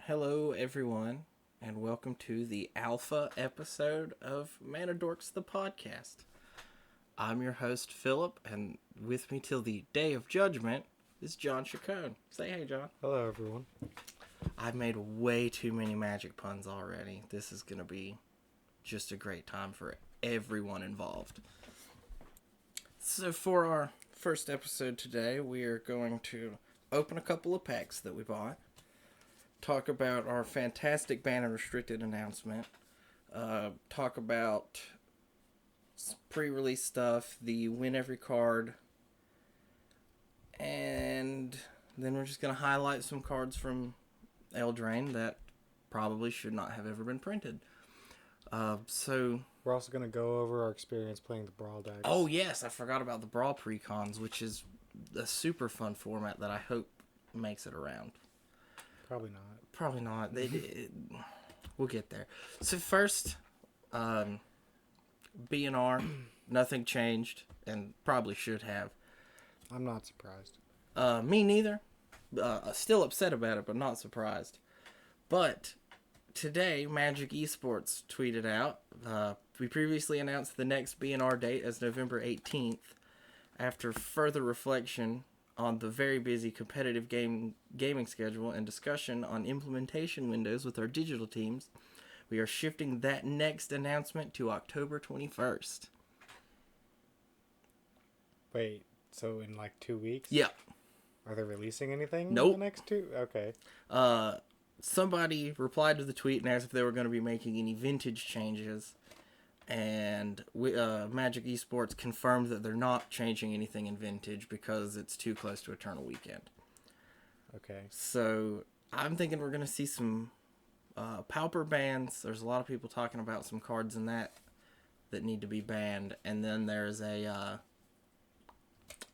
Hello, everyone, and welcome to the alpha episode of Dorks, the podcast. I'm your host, Philip, and with me till the Day of Judgment is John Chacon. Say hey, John. Hello, everyone. I've made way too many magic puns already. This is going to be just a great time for everyone involved. So for our first episode today, we are going to open a couple of packs that we bought, talk about our fantastic ban and restricted announcement, talk about pre-release stuff, the win every card, and then we're just going to highlight some cards from Eldraine that probably should not have ever been printed. So we're also going to go over our experience playing the Brawl decks. Oh yes, I forgot about the Brawl precons, which is a super fun format that I hope makes it around. Probably not. Probably not. We'll get there. So first, B&R, nothing changed, and probably should have. I'm not surprised. Me neither. Still upset about it, but not surprised. But today, Magic Esports tweeted out, we previously announced the next B&R date as November 18th. After further reflection on the very busy competitive gaming schedule and discussion on implementation windows with our digital teams, we are shifting that next announcement to October 21st. Wait, so in like 2 weeks? Yeah. Are they releasing anything Nope. in the next 2? Okay. Somebody replied to the tweet and asked if they were going to be making any vintage changes. And Magic Esports confirmed that they're not changing anything in Vintage because it's too close to Eternal Weekend. Okay. So I'm thinking we're going to see some Pauper bans. There's a lot of people talking about some cards in that need to be banned. And then there's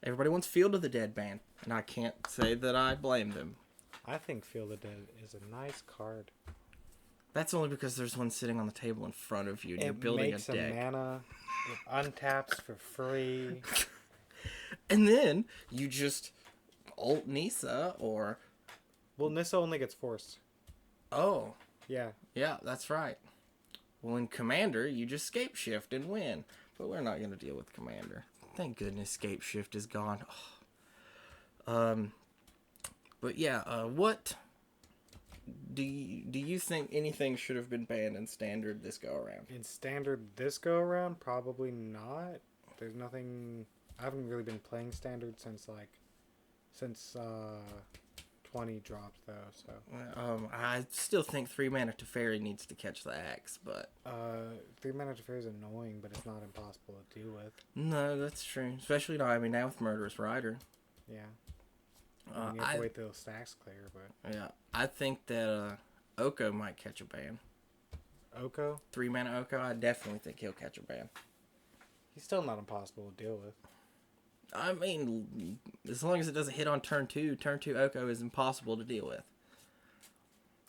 everybody wants Field of the Dead ban. And I can't say that I blame them. I think Field of Dead is a nice card. That's only because there's one sitting on the table in front of you and you're building a deck. It makes a mana. It untaps for free. And then you just ult Nissa or... Well, Nissa only gets forced. Oh. Yeah. Yeah, that's right. Well, in Commander, you just scape shift and win. But we're not going to deal with Commander. Thank goodness scape shift is gone. Oh. But yeah, what... Do you think anything should have been banned in Standard this go around? In Standard this go around, probably not. There's nothing. I haven't really been playing Standard since 20 dropped though. So I still think 3-mana Teferi needs to catch the axe, but 3-mana Teferi is annoying, but it's not impossible to deal with. No, that's true. Especially now with Murderous Rider. Yeah. You have to wait till the stacks clear, but... Yeah, I think that Oko might catch a ban. Oko? 3-mana Oko, I definitely think he'll catch a ban. He's still not impossible to deal with. I mean, as long as it doesn't hit on turn 2 Oko is impossible to deal with.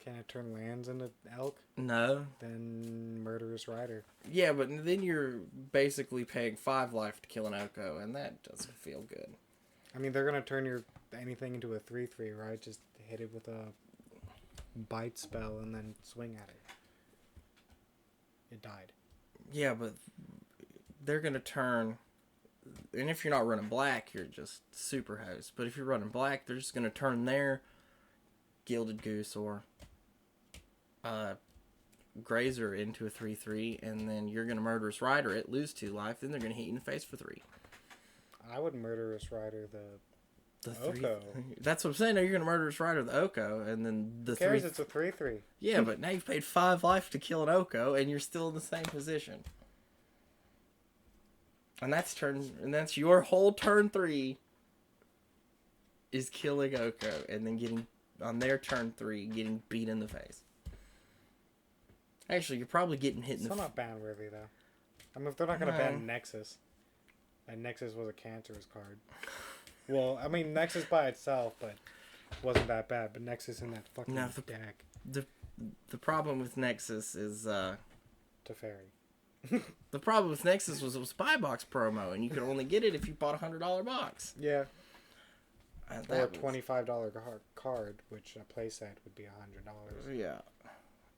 Can it turn lands into Elk? No. Then Murderous Rider. Yeah, but then you're basically paying 5 life to kill an Oko, and that doesn't feel good. I mean, they're going to turn anything into a 3/3, right? Just hit it with a bite spell and then swing at it. It died. Yeah, but they're going to turn... And if you're not running black, you're just super host. But if you're running black, they're just going to turn their Gilded Goose or Grazer into a 3/3, and then you're going to Murderous Rider it, lose 2 life, then they're going to hit you in the face for 3. I would Murderous Rider the Oko. That's what I'm saying. Now you're going to Murderous Rider the Oko, and then the Who cares? It's a 3/3. Yeah, but now you've paid 5 life to kill an Oko, and you're still in the same position. And that's your whole turn 3 is killing Oko, and then getting on their turn 3 getting beat in the face. Actually, you're probably getting hit in the face. Still not ban worthy though. I mean, if they're not going to ban Nexus. And Nexus was a cancerous card. Well, I mean, Nexus by itself, but wasn't that bad. But Nexus in that fucking deck. The problem with Nexus is... Teferi. The problem with Nexus was it was a buy box promo, and you could only get it if you bought a $100 box. Yeah. Or a $25 card, which a playset would be $100. Yeah.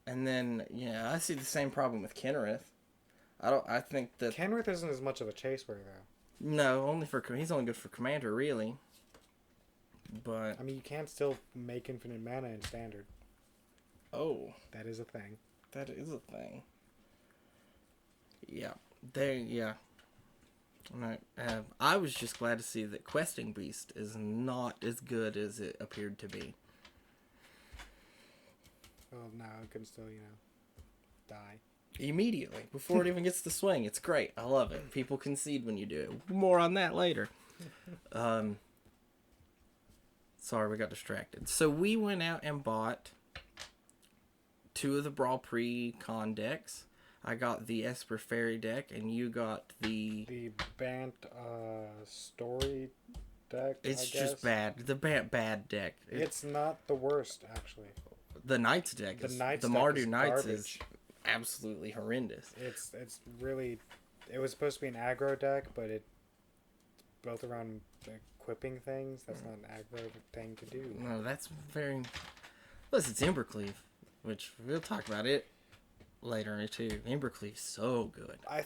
And then, yeah, I see the same problem with Kenrith. I think that... Kenrith isn't as much of a chaser, though. No, he's only good for Commander, really. But... I mean, you can still make infinite mana in Standard. Oh. That is a thing. That is a thing. Yeah. Yeah. I was just glad to see that Questing Beast is not as good as it appeared to be. Well, no, it can still, die. Immediately, before it even gets to swing. It's great. I love it. People concede when you do it. More on that later. Sorry, we got distracted. So we went out and bought 2 of the Brawl pre-con decks. I got the Esper Fairy deck, and you got the Bant story deck. It's just bad. The bad deck. It's not the worst, actually. The Knights deck. The Mardu Knights is absolutely horrendous. It's really. It was supposed to be an aggro deck, but it's built around equipping things. That's not an aggro thing to do. No, that's very. Plus, it's Embercleave, which we'll talk about it later too. Embercleave's so good. I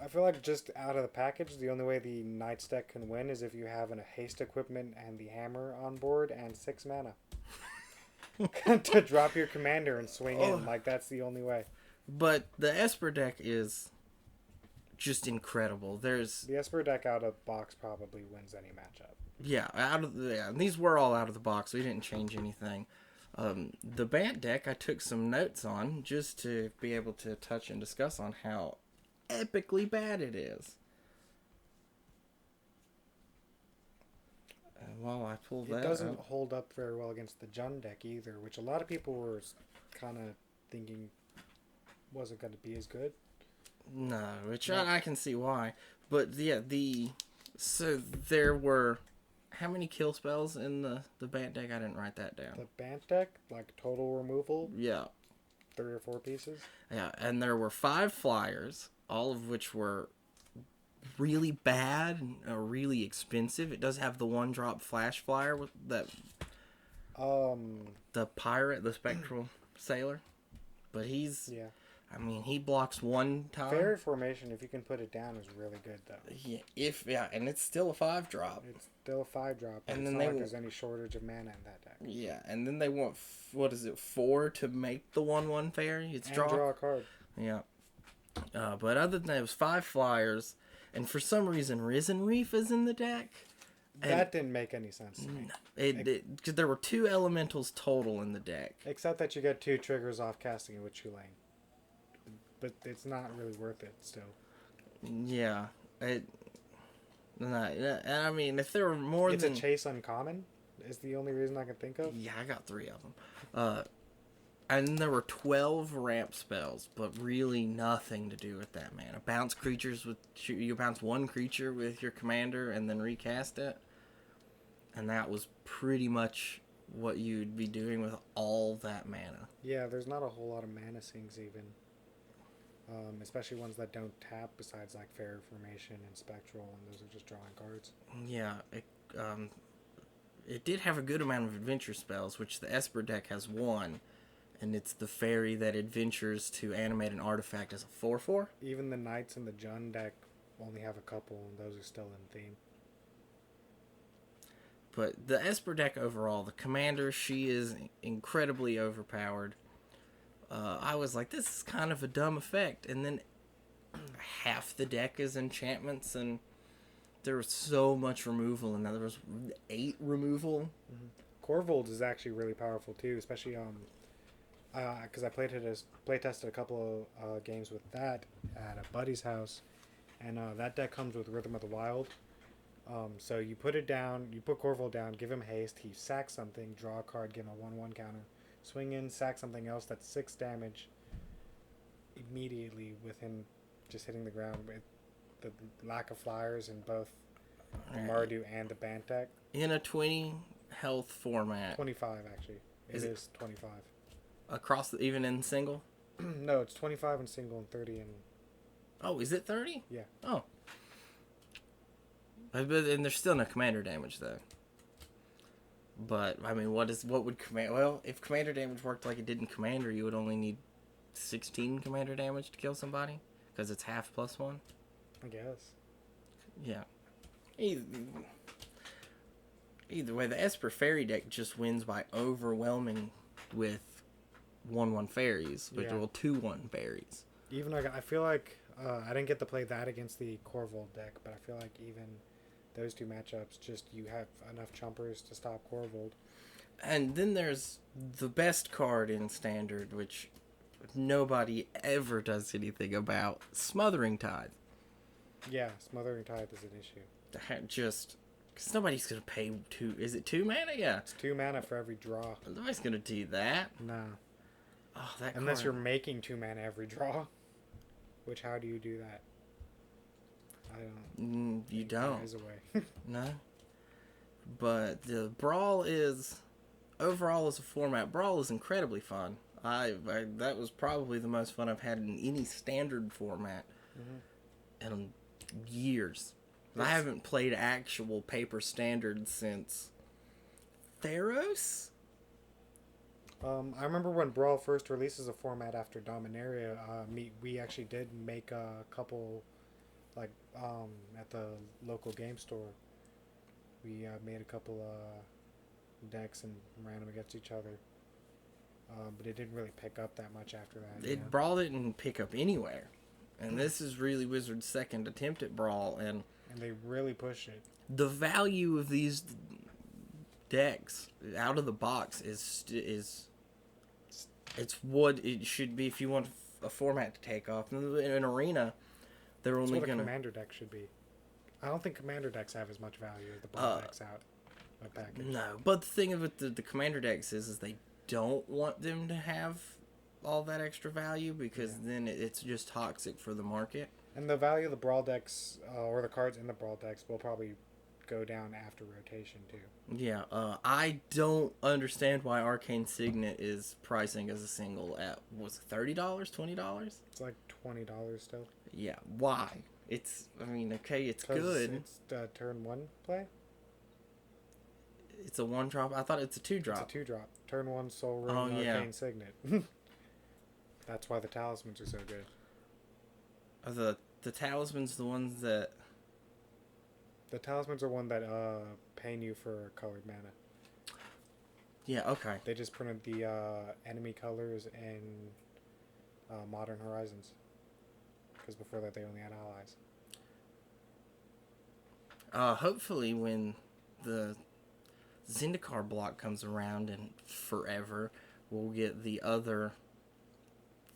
feel like just out of the package, the only way the Knights deck can win is if you have a haste equipment and the hammer on board and 6 mana. To drop your commander and swing in. Like, that's the only way. But the Esper deck is just incredible. The Esper deck out of box probably wins any matchup. Yeah, these were all out of the box. We didn't change anything. The Bant deck I took some notes on just to be able to touch and discuss on how epically bad it is. While I pull that, it doesn't hold up very well against the Jund deck either, which a lot of people were kind of thinking wasn't going to be as good. No, which I can see why. But yeah, so there were how many kill spells in the Bant deck? I didn't write that down. The Bant deck, like total removal? Yeah. 3 or 4 pieces? Yeah, and there were 5 flyers, all of which were really bad and really expensive. It does have the 1-drop flash flyer with that. The pirate, the spectral sailor, but he's. Yeah. I mean, he blocks 1 time. Fairy formation, if you can put it down, is really good though. Yeah, and it's still a 5-drop. It's still a 5-drop. And then there's any shortage of mana in that deck. Yeah, and then they want 4 to make the 1/1 fairy. It's draw a card. Yeah. But other than that, it was 5 flyers. And for some reason, Risen Reef is in the deck. That didn't make any sense to me. Because there were 2 elementals total in the deck. Except that you get 2 triggers off casting it with Chulane. But it's not really worth it still. Yeah. And I mean, if there were more It's a chase uncommon, is the only reason I can think of. Yeah, I got 3 of them. And there were 12 ramp spells, but really nothing to do with that mana. Bounce creatures you bounce 1 creature with your commander and then recast it. And that was pretty much what you'd be doing with all that mana. Yeah, there's not a whole lot of mana sinks even. Especially ones that don't tap besides like Fairy Formation and Spectral, and those are just drawing cards. Yeah, it did have a good amount of adventure spells, which the Esper deck has 1. And it's the fairy that adventures to animate an artifact as a 4/4. Even the Knights in the Jund deck only have a couple, and those are still in theme. But the Esper deck overall, the commander, she is incredibly overpowered. I was like, this is kind of a dumb effect. And then half the deck is enchantments, and there was so much removal, and there was 8 removal. Mm-hmm. Corvold is actually really powerful too, especially because I playtested a couple of games with that at a buddy's house, and that deck comes with Rhythm of the Wild. So you put it down, you put Corvold down, give him haste, he sacks something, draw a card, give him a 1/1 counter, swing in, sack something else that's 6 damage immediately with him just hitting the ground with the lack of flyers in both the Mardu and the Bant deck. In a 20 health format. 25 actually. It is 25. Across even in single? No, it's 25 in single and 30 in... Oh, is it 30? Yeah. Oh. And there's still no commander damage, though. But I mean, what would command? Well, if commander damage worked like it did in Commander, you would only need 16 commander damage to kill somebody because it's half +1. I guess. Yeah. Either way, the Esper Fairy deck just wins by overwhelming with 1/1 fairies, which Yeah. will 2/1 fairies. Even like I feel like I didn't get to play that against the Corvold deck, but I feel like even those two matchups, just you have enough chumpers to stop Corvold. And then there's the best card in Standard, which nobody ever does anything about: Smothering Tithe. Yeah, Smothering Tithe is an issue. Just because nobody's gonna pay two. Is it 2 mana? Yeah, It's 2 mana for every draw. nobody's gonna do that. No. Oh, that Unless card. you're making 2 mana every draw. Which, how do you do that? I don't. You don't. There is a way. No. But the Brawl is, overall as a format, Brawl is incredibly fun. I that was probably the most fun I've had in any Standard format in years. I haven't played actual paper Standard since Theros. I remember when Brawl first releases a format after Dominaria, we actually did make a couple, like, at the local game store. We made a couple decks and ran them against each other. But it didn't really pick up that much after that. Brawl didn't pick up anywhere. And this is really Wizards' second attempt at Brawl, and they really push it. The value of these decks out of the box is it's what it should be if you want a format to take off. In an Arena, they're only That's what gonna a Commander deck should be. I don't think Commander decks have as much value as the Brawl decks out of package. No, but the thing with the Commander decks is they don't want them to have all that extra value because then it's just toxic for the market. And the value of the Brawl decks, or the cards in the Brawl decks, will probably go down after rotation, too. Yeah, I don't understand why Arcane Signet is pricing as a single at, was it $30, $20? It's like $20 still. Yeah, why? It's good. It's turn 1 play? It's a 1-drop? I thought it's a 2-drop. It's a 2-drop. Turn 1 Soul Ring, Arcane Signet. That's why the talismans are so good. Are the talismans the ones that... The talismans are one that pain you for colored mana. Yeah, okay. They just printed the enemy colors in Modern Horizons. Because before that they only had allies. Hopefully when the Zendikar block comes around in forever, we'll get the other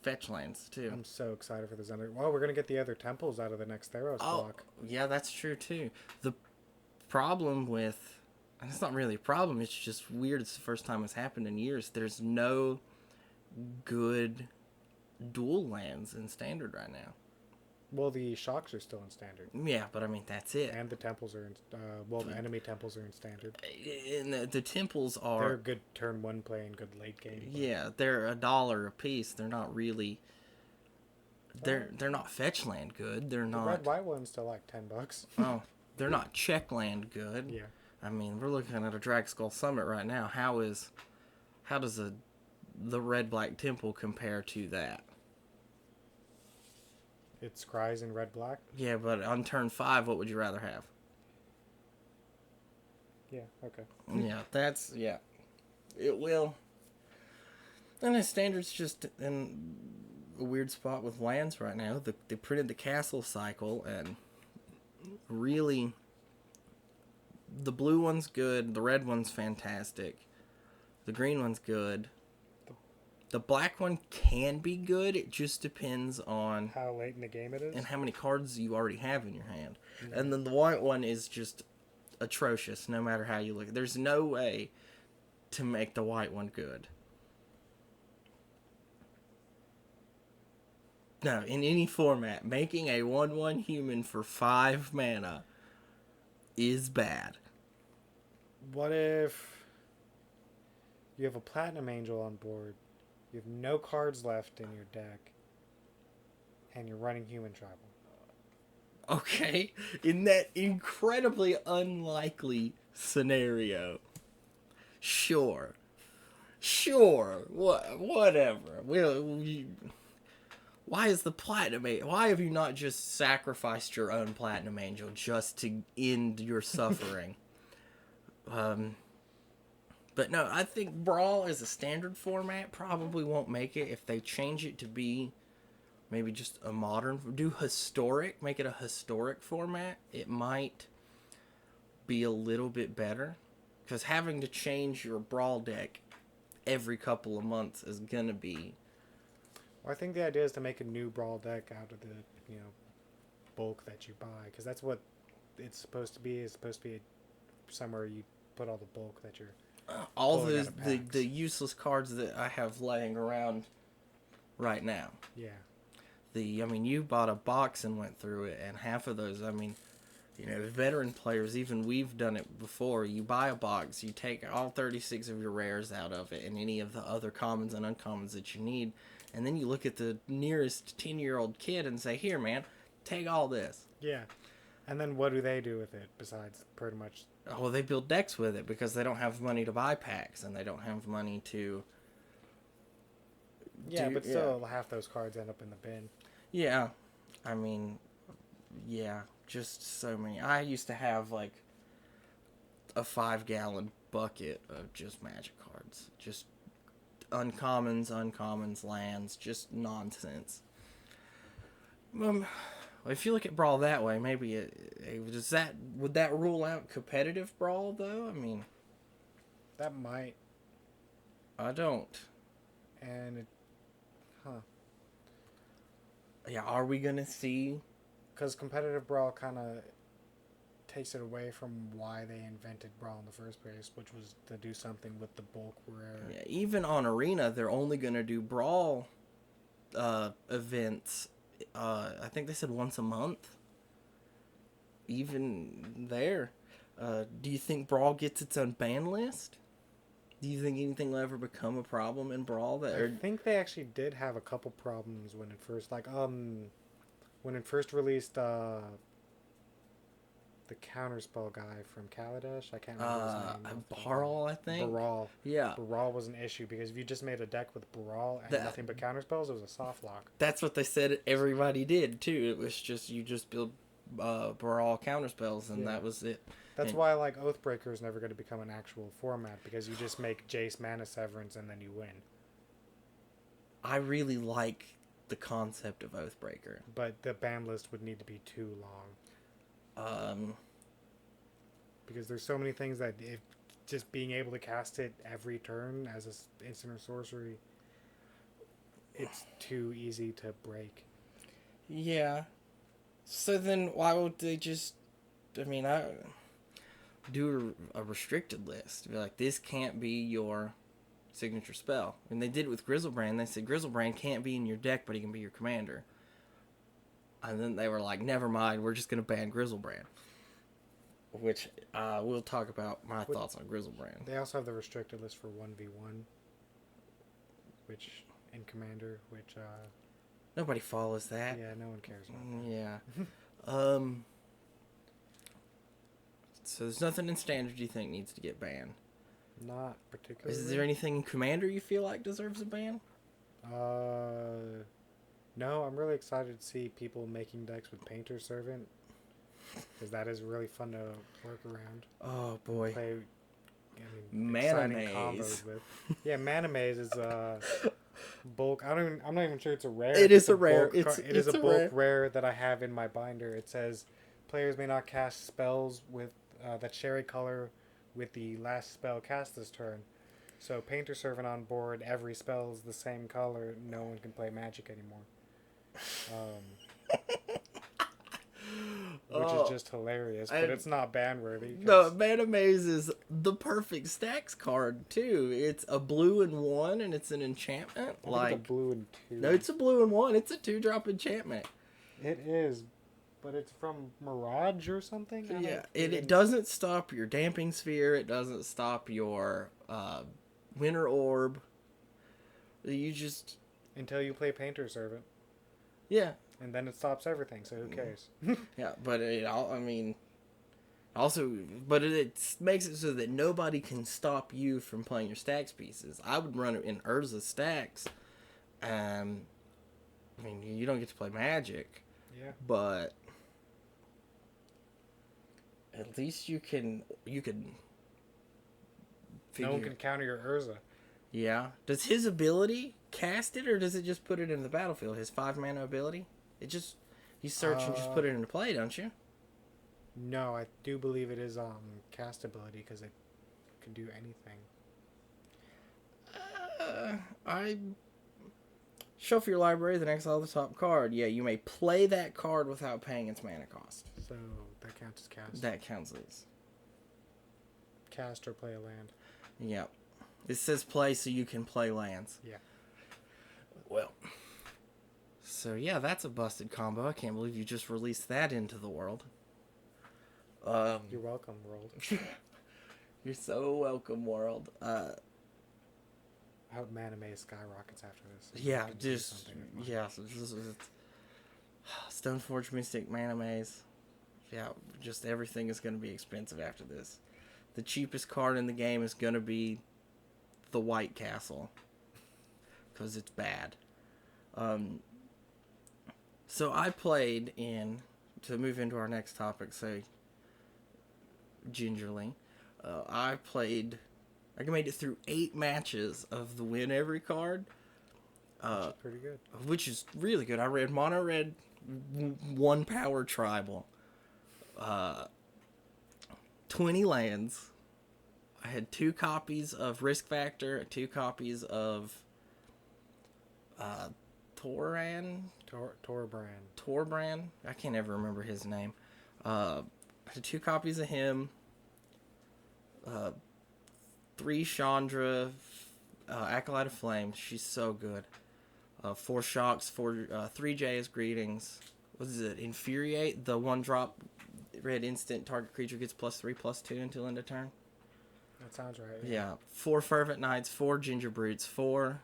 fetch lands too. I'm so excited for the Zendikar. Well, we're going to get the other temples out of the next Theros block. Yeah, that's true too. The problem with... And it's not really a problem, it's just weird. It's the first time it's happened in years. There's no good dual lands in Standard right now. Well, the shocks are still in Standard. Yeah, but I mean, that's it. And the temples are in... the enemy temples are in Standard. And the temples are... They're good turn 1 play and good late game play. Yeah, they're $1 a piece. They're not really... They're not fetch land good. They're not... The red-white one's still like $10. Oh, they're not check land good. Yeah. I mean, we're looking at a Drag Skull Summit right now. How does the red-black temple compare to that? It scries in red-black? Yeah, but on turn 5, what would you rather have? Yeah, okay. Yeah, yeah. It will. And the Standard's just in a weird spot with lands right now. They printed the castle cycle, and really, the blue one's good, the red one's fantastic, the green one's good. The black one can be good. It just depends on how late in the game it is and how many cards you already have in your hand. Mm-hmm. And then the white one is just atrocious no matter how you look. There's no way to make the white one good. No, in any format, making a 1/1 human for 5 mana is bad. What if you have a Platinum Angel on board, you have no cards left in your deck, and you're running Human Tribal? Okay, in that incredibly unlikely scenario, Sure. Whatever. Why is the Platinum Angel? Why have you not just sacrificed your own Platinum Angel just to end your suffering? But no, I think Brawl as a standard format probably won't make it. If they change it to be maybe just a modern, make it a historic format, it might be a little bit better. Because having to change your Brawl deck every couple of months is going to be... Well, I think the idea is to make a new Brawl deck out of the, bulk that you buy. Because that's what it's supposed to be. It's supposed to be somewhere you put all the bulk that you're... all the useless cards that I have laying around right now. Yeah. You bought a box and went through it, and half of those, veteran players, even we've done it before. You buy a box, you take all 36 of your rares out of it, and any of the other commons and uncommons that you need, and then you look at the nearest 10-year-old kid and say, here, man, take all this. Yeah. And then what do they do with it besides pretty much... Oh, they build decks with it because they don't have money to buy packs and they don't have money to... Yeah, but still half those cards end up in the bin. Yeah. Just so many. I used to have like a 5-gallon bucket of just Magic cards. Just uncommons, lands, just nonsense. If you look at Brawl that way, maybe would that rule out competitive Brawl though? That might. I don't. And Yeah, are we gonna see? Because competitive Brawl kind of takes it away from why they invented Brawl in the first place, which was to do something with the bulk rare. Yeah, even on Arena, they're only gonna do Brawl events. I think they said once a month. Even there, do you think Brawl gets its own ban list? Do you think anything will ever become a problem in Brawl? I think they actually did have a couple problems when it first, when it first released the counterspell guy from Kaladesh. I can't remember his name. Brawl, I think. Brawl. Yeah. Brawl was an issue because if you just made a deck with Brawl and nothing but counterspells, it was a soft lock. That's what they said everybody did too. It was just you just build Brawl counterspells and that was it. That's why Oathbreaker is never going to become an actual format because you just make Jace Mana Severance and then you win. I really like the concept of Oathbreaker, but the ban list would need to be too long. Because there's so many things that if just being able to cast it every turn as an instant or sorcery, it's too easy to break. Yeah. So then why would they just... do a restricted list. Be like, this can't be your signature spell. And they did it with Grizzlebrand. They said Grizzlebrand can't be in your deck, but he can be your commander. And then they were like, never mind, we're just going to ban Grizzlebrand. Which, we'll talk about my thoughts on Grizzlebrand. They also have the restricted list for 1v1. Which, in Commander, which... nobody follows that. Yeah, no one cares about that. Yeah. So there's nothing in Standard you think needs to get banned? Not particularly. Is there anything in Commander you feel like deserves a ban? No, I'm really excited to see people making decks with Painter Servant. Because that is really fun to work around. Oh, boy. Play Mana exciting combos with. Yeah, Mana Maze is bulk. I'm not even sure it's a rare. It is a rare. It is a bulk rare that I have in my binder. It says players may not cast spells with that share a color with the last spell cast this turn. So Painter Servant on board, every spell is the same color. No one can play Magic anymore. Which is just hilarious, but it's not ban-worthy. No, Mana Maze is the perfect stacks card, too. It's a blue and 1, and it's an enchantment. I think it's a blue and 2. No, it's a blue and 1. It's a 2-drop enchantment. It is, but it's from Mirage or something? Yeah, it doesn't stop your Damping Sphere. It doesn't stop your Winter Orb. You just... Until you play Painter Servant. Yeah. And then it stops everything, so who cares? Yeah, but Also, but it makes it so that nobody can stop you from playing your stacks pieces. I would run it in Urza stacks. I mean, you don't get to play Magic. Yeah. But at least you can No one can counter your Urza. Yeah. Does his ability cast it, or does it just put it in the battlefield? His 5-mana ability? You search and just put it into play, don't you? No, I do believe it is cast ability because it can do anything. I shuffle your library, then exile the top card. Yeah, you may play that card without paying its mana cost. So that counts as cast. That counts as Cast or play a land. Yep. It says play, so you can play lands. Yeah. Well. So yeah, that's a busted combo. I can't believe you just released that into the world. You're welcome, world. You're so welcome, world. I hope Mana Maze skyrockets after this. Yeah, just Stoneforge Mystic, Mana Maze. Yeah, just everything is going to be expensive after this. The cheapest card in the game is going to be the White Castle, because it's bad. So I played to move into our next topic, say gingerly. I made it through 8 matches of the win every card. Which is pretty good. Which is really good. I read mono red 1 power tribal. 20 lands. I had 2 copies of Risk Factor, 2 copies of Torbrand. I can't ever remember his name. I had 2 copies of him. 3 Chandra, Acolyte of Flame. She's so good. 4 Shocks, 3 Jay's Greetings. What is it? Infuriate, the 1-drop red instant target creature gets +3/+2 until end of turn. That sounds right. Yeah. 4 Fervent Knights, 4 Ginger Brutes, 4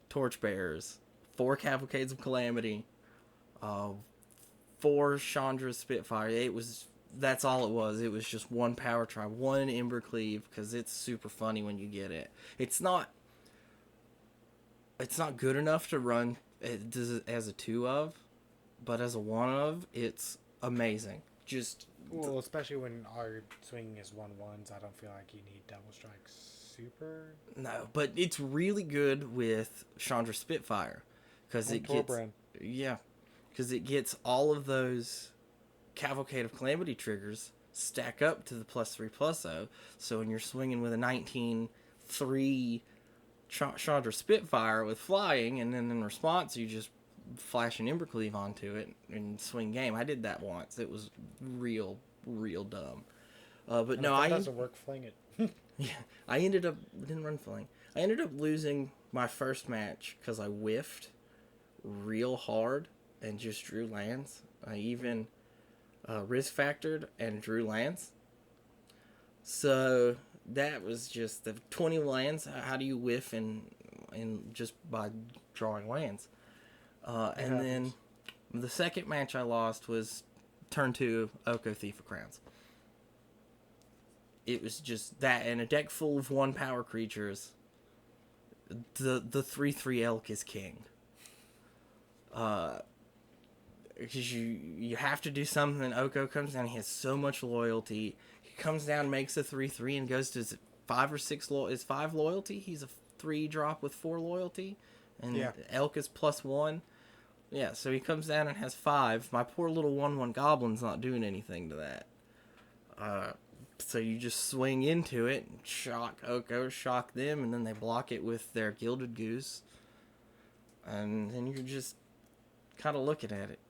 Torchbearers, 4 Cavalcades of Calamity, 4 Chandra Spitfire. That's all it was. It was just 1 power tribe, 1 Ember Cleave, because it's super funny when you get it. It's not good enough to run as a 2 of, but as a 1 of, it's amazing. Well, especially when our swinging is 1/1s, I don't feel like you need Double Strike super. No, but it's really good with Chandra Spitfire, because it gets all of those Cavalcade of Calamity triggers stack up to the +3/+0. So when you're swinging with a 19/3 Chandra Spitfire with flying, and then in response you just flash an Embercleave onto it and swing game. I did that once. It was real dumb. But no, I doesn't work. Fling it. Yeah, I didn't run fling. I ended up losing my first match because I whiffed real hard and just drew lands. I even risk factored and drew lands. So that was just the 20 lands. How do you whiff in just by drawing lands? And then the second match I lost was turn 2 Oko Thief of Crowns. It was just that, and a deck full of 1 power creatures. The 3/3 Elk is king. Because you have to do something. Oko comes down. He has so much loyalty. He comes down, makes a 3/3, and goes to 5 or 6 is 5 loyalty. He's a 3-drop with 4 loyalty, and Elk is +1. Yeah, so he comes down and has 5. My poor little 1/1 goblin's not doing anything to that. So you just swing into it, and shock Oko, shock them, and then they block it with their Gilded Goose. And then you're just kind of looking at it.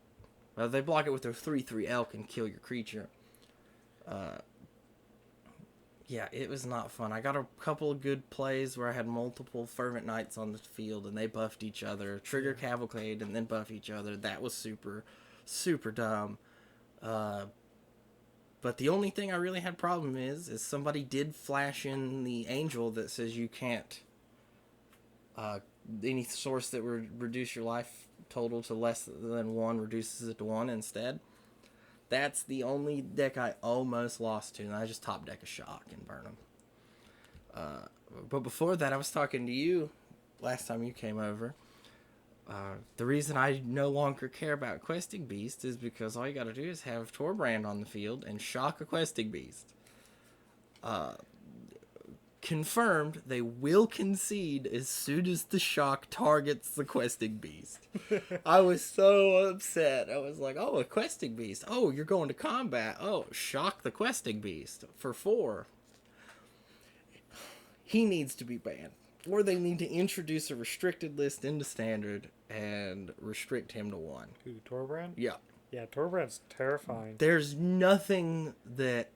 Well, they block it with their 3/3 Elk and kill your creature. Yeah, it was not fun. I got a couple of good plays where I had multiple Fervent Knights on the field, and they buffed each other. Trigger Cavalcade, and then buff each other. That was super, super dumb. But the only thing I really had problem is somebody did flash in the Angel that says you can't... any source that would reduce your life total to less than 1 reduces it to 1 instead. That's the only deck I almost lost to, and I just top deck a Shock and burn them. But before that, I was talking to you last time you came over. The reason I no longer care about Questing Beast is because all you gotta do is have Torbrand on the field and shock a Questing Beast. Confirmed, they will concede as soon as the shock targets the Questing Beast. I was so upset. I was like, oh, a Questing Beast. Oh, you're going to combat. Oh, shock the Questing Beast for 4. He needs to be banned. Or they need to introduce a restricted list into Standard and restrict him to 1. Who, Torbrand? Yeah. Yeah, Torbrand's terrifying. There's nothing that,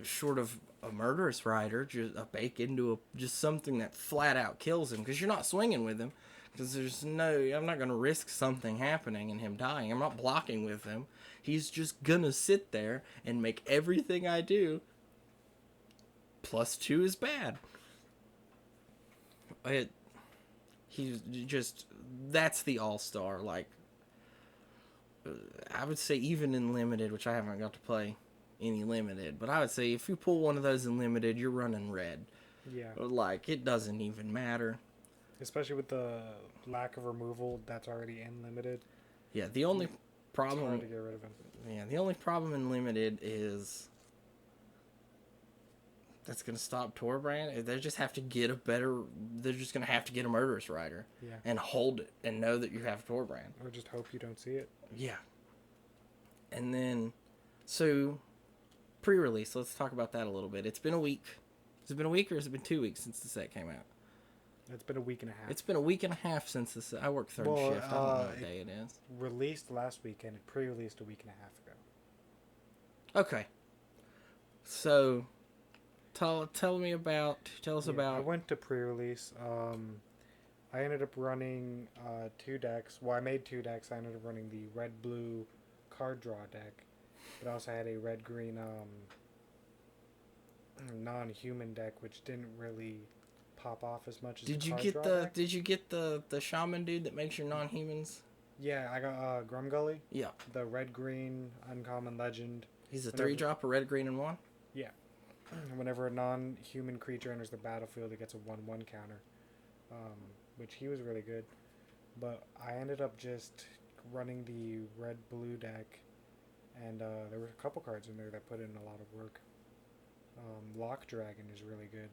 short of a Murderous Rider, just a bake into just something that flat out kills him, because you're not swinging with him, because I'm not going to risk something happening and him dying. I'm not blocking with him. He's just going to sit there and make everything I do +2 is bad. That's the all-star. Like, I would say even in Limited, which I haven't got to play any Limited, but I would say if you pull one of those in Limited, you're running red. Yeah. Like, it doesn't even matter. Especially with the lack of removal that's already in Limited. Yeah, the only problem... It's hard to get rid of him. Yeah, the only problem in Limited is... that's going to stop Torbrand. They just have to get they're just going to have to get a Murderous Rider. Yeah. And hold it and know that you have Torbrand. Or just hope you don't see it. Yeah. And then, so, pre-release, let's talk about that a little bit. It's been a week. Has it been a week or has it been 2 weeks since the set came out? It's been a week and a half. It's been a week and a half since the set. I work third shift. I don't know what day it is. Released last weekend. It pre-released a week and a half ago. Okay. So... Tell us about... I went to pre-release. I ended up running 2 decks. Well, I made 2 decks. I ended up running the red-blue card draw deck. But I also had a red-green non-human deck, which didn't really pop off as much as Did you get the shaman dude that makes your non-humans? Yeah, I got Grumgully. Yeah. The red-green uncommon legend. He's a 3-drop, a red, green, and 1? Yeah. Whenever a non-human creature enters the battlefield, it gets a 1/1 counter, which he was really good. But I ended up just running the red-blue deck, and there were a couple cards in there that put in a lot of work. Lock Dragon is really good.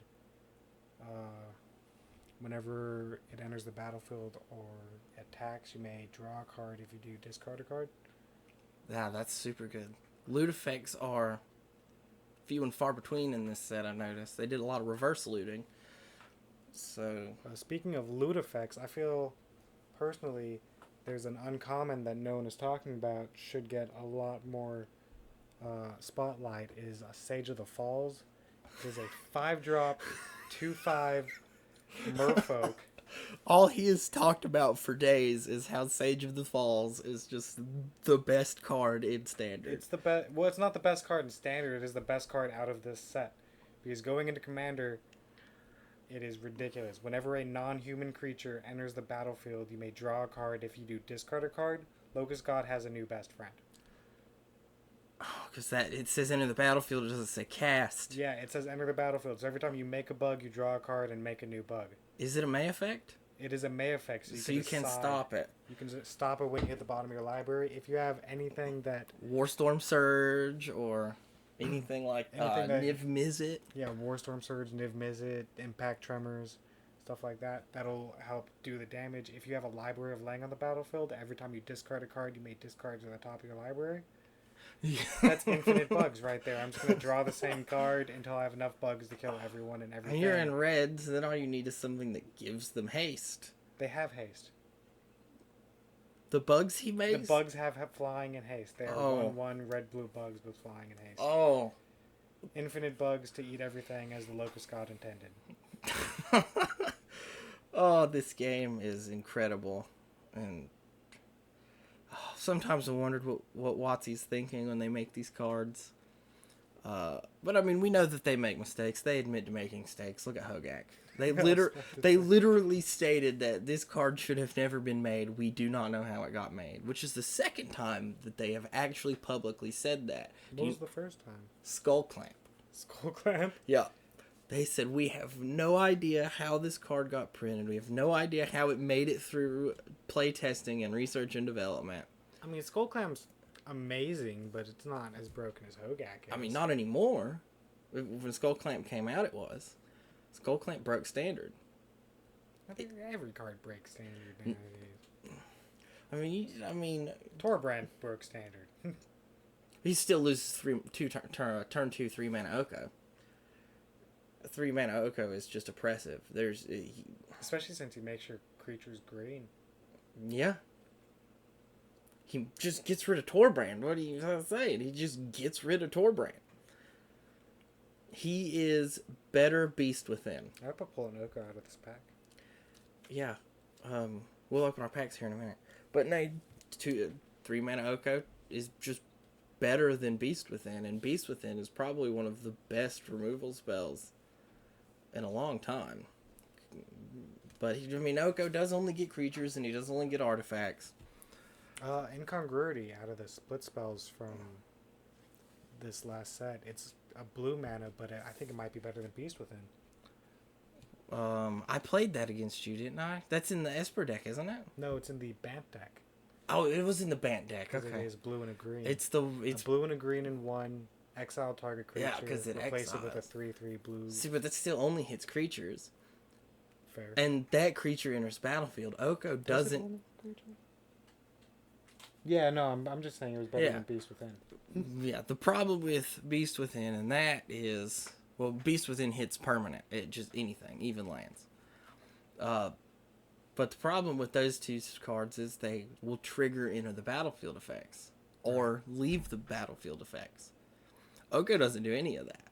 Whenever it enters the battlefield or attacks, you may draw a card if you do discard a card. Yeah, that's super good. Loot effects are few and far between in this set, I've noticed. They did a lot of reverse looting. So... speaking of loot effects, I feel, personally, there's an uncommon that no one is talking about, should get a lot more spotlight, is a Sage of the Falls. It is a 5-drop, 2/5 merfolk. All he has talked about for days is how Sage of the Falls is just the best card in Standard. It's the best. Well, it's not the best card in Standard. It is the best card out of this set. Because going into Commander, it is ridiculous. Whenever a non-human creature enters the battlefield, you may draw a card. If you do discard a card, Locust God has a new best friend. Oh, because it says enter the battlefield, it doesn't say cast. Yeah, it says enter the battlefield. So every time you make a bug, you draw a card and make a new bug. Is it a May effect? It is a May effect, so you can stop it. You can stop it when you hit the bottom of your library. If you have anything that... Warstorm Surge or anything like Niv Mizzet. Yeah, Warstorm Surge, Niv Mizzet, Impact Tremors, stuff like that. That'll help do the damage. If you have a library of Lang on the battlefield, every time you discard a card, you may discard to the top of your library. That's infinite bugs right there. I'm just going to draw the same card until I have enough bugs to kill everyone and everything. And you're in red, so then all you need is something that gives them haste. They have haste. The bugs he makes? The bugs have flying and haste. They are 1/1 red-blue bugs with flying and haste. Oh. Infinite bugs to eat everything as the Locust God intended. Oh, this game is incredible. And... sometimes I wondered what WotC's thinking when they make these cards. But I mean, we know that they make mistakes. They admit to making mistakes. Look at Hogak. They literally stated that this card should have never been made. We do not know how it got made, which is the second time that they have actually publicly said that. What was the first time? Skull Clamp. Skull Clamp? Yeah. They said, we have no idea how this card got printed. We have no idea how it made it through playtesting and research and development. I mean, Skull Clamp's amazing, but it's not as broken as Hogak is. I mean, not anymore. When Skull Clamp came out, it was. Skull Clamp broke standard. I think every card breaks standard nowadays. I mean, Torbrand broke standard. he still loses turn 2 3 mana Oko. 3 mana Oko is just oppressive. Especially since he makes your creatures green. Yeah. He just gets rid of Torbrand. What are you saying? He just gets rid of Torbrand. He is better Beast Within. I put pull an Oko out of this pack. Yeah. We'll open our packs here in a minute. But no, 3 mana Oko is just better than Beast Within. And Beast Within is probably one of the best removal spells in a long time. But, Oko does only get creatures and he does only get artifacts. Incongruity out of the split spells from this last set. It's a blue mana, but I think it might be better than Beast Within. I played that against you, didn't I? That's in the Esper deck, isn't it? No, it's in the Bant deck. Oh, it was in the Bant deck. Okay. It is blue and a green. It's a blue and a green and 1. Exile target creature. Yeah, because it replace exiles. it with a 3/3 blue. See, but that still only hits creatures. Fair. And that creature enters battlefield. Oko doesn't. Yeah, no, I'm just saying it was better than Beast Within. Yeah, the problem with Beast Within, and that is, well, Beast Within hits permanent. It just anything, even lands. But the problem with those two cards is they will trigger into the battlefield effects or leave the battlefield effects. Oko doesn't do any of that.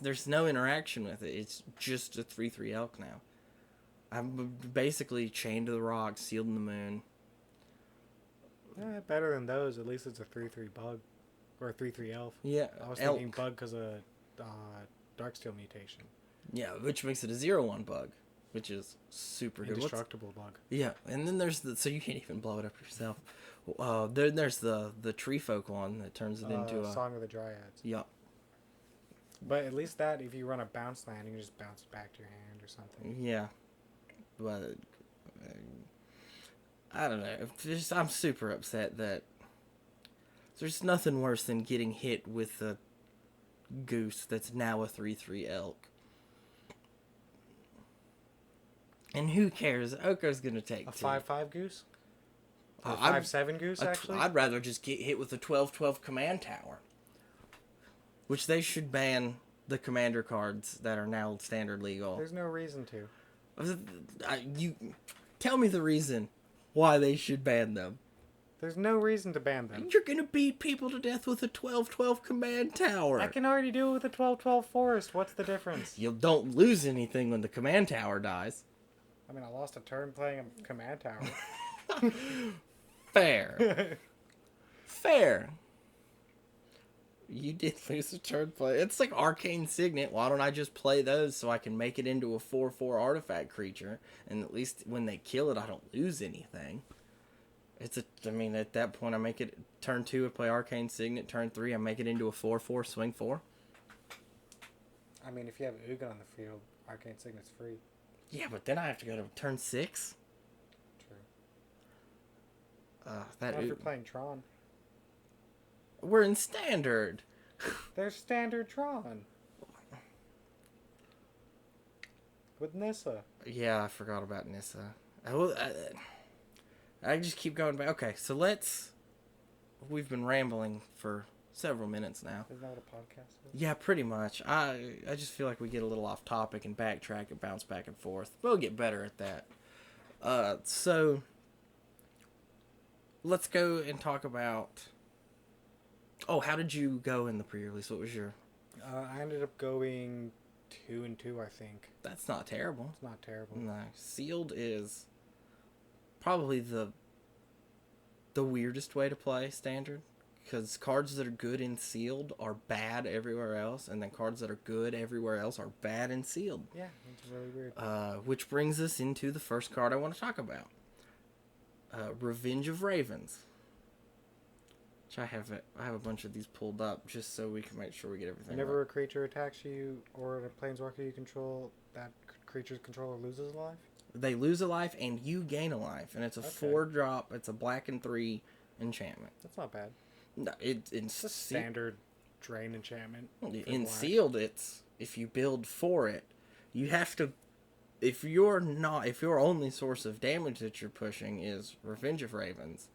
There's no interaction with it. It's just a 3/3 elk now. I'm basically chained to the rock, sealed in the moon. Better than those. At least it's a 3/3 bug. Or a 3/3 elf. Yeah, I was thinking bug because of Darksteel mutation. Yeah, which makes it a 0/1 bug, which is super good. Indestructible bug. Yeah, and then there's so you can't even blow it up yourself. Then there's the tree folk one that turns it into a Song of the Dryads. Yep. But at least that, if you run a bounce land, you can just bounce it back to your hand or something. Yeah, but I don't know. I'm super upset that there's nothing worse than getting hit with a goose that's now a 3/3 elk. And who cares? Oko's gonna take a 5/5 goose. A 5/7 goose, actually? I'd rather just get hit with a 12/12 command tower. Which they should ban the commander cards that are now standard legal. There's no reason to. You tell me the reason why they should ban them. There's no reason to ban them. You're gonna beat people to death with a 12/12 command tower. I can already do it with a 12/12 forest. What's the difference? You don't lose anything when the command tower dies. I mean, I lost a turn playing a command tower. Fair. Fair. You did lose a turn play. It's like Arcane Signet. Why don't I just play those so I can make it into a 4/4 artifact creature, and at least when they kill it, I don't lose anything. At that point, I make it turn 2, I play Arcane Signet. Turn 3, I make it into a 4/4 swing 4. I mean, if you have Ugin on the field, Arcane Signet's free. Yeah, but then I have to go to turn 6. True. What if you're playing Tron? We're in standard. There's standard Tron. With Nissa. Yeah, I forgot about Nissa. I just keep going back. Okay, so we've been rambling for several minutes now. Isn't that what a podcast is? Yeah, pretty much. I just feel like we get a little off topic and backtrack and bounce back and forth. We'll get better at that. So let's go and talk about... Oh, how did you go in the pre-release? What was your... I ended up going 2-2, I think. That's not terrible. It's not terrible. No. Sealed is probably the weirdest way to play standard. Because cards that are good in sealed are bad everywhere else, and then cards that are good everywhere else are bad in sealed. Yeah, it's really weird. Which brings us into the first card I want to talk about. Revenge of Ravens. Which I have a bunch of these pulled up just so we can make sure we get everything Whenever right. a creature attacks you or a planeswalker you control, that creature's controller loses a life? They lose a life and you gain a life, and it's a 4-drop. It's a black and 3 enchantment. That's not bad. No, it's a standard drain enchantment. In sealed, it's if you build for it, you have to. If your only source of damage that you're pushing is Revenge of Ravens,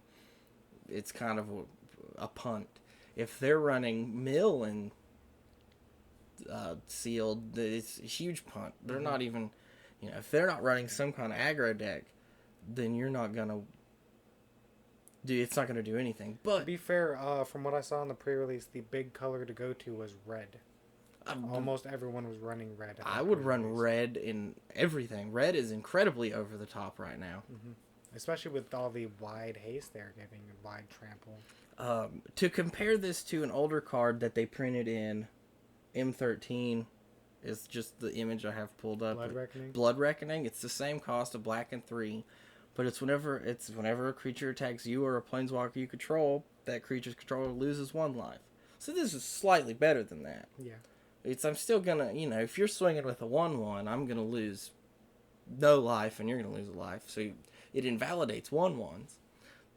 it's kind of a punt. If they're running mill and sealed, it's a huge punt. They're not even, if they're not running some kind of aggro deck, then you're not gonna. It's not going to do anything. But to be fair, from what I saw in the pre-release, the big color to go to was red. Almost everyone was running red. I would run red in everything. Red is incredibly over the top right now. Mm-hmm. Especially with all the wide haste they're giving, wide trample. To compare this to an older card that they printed in M13 is just the image I have pulled up. Blood Reckoning. It's the same cost of black and 3. But it's whenever a creature attacks you or a planeswalker you control, that creature's controller loses 1 life. So this is slightly better than that. Yeah. I'm still gonna, if you're swinging with a 1/1, I'm gonna lose no life and you're gonna lose a life. So it invalidates 1/1s.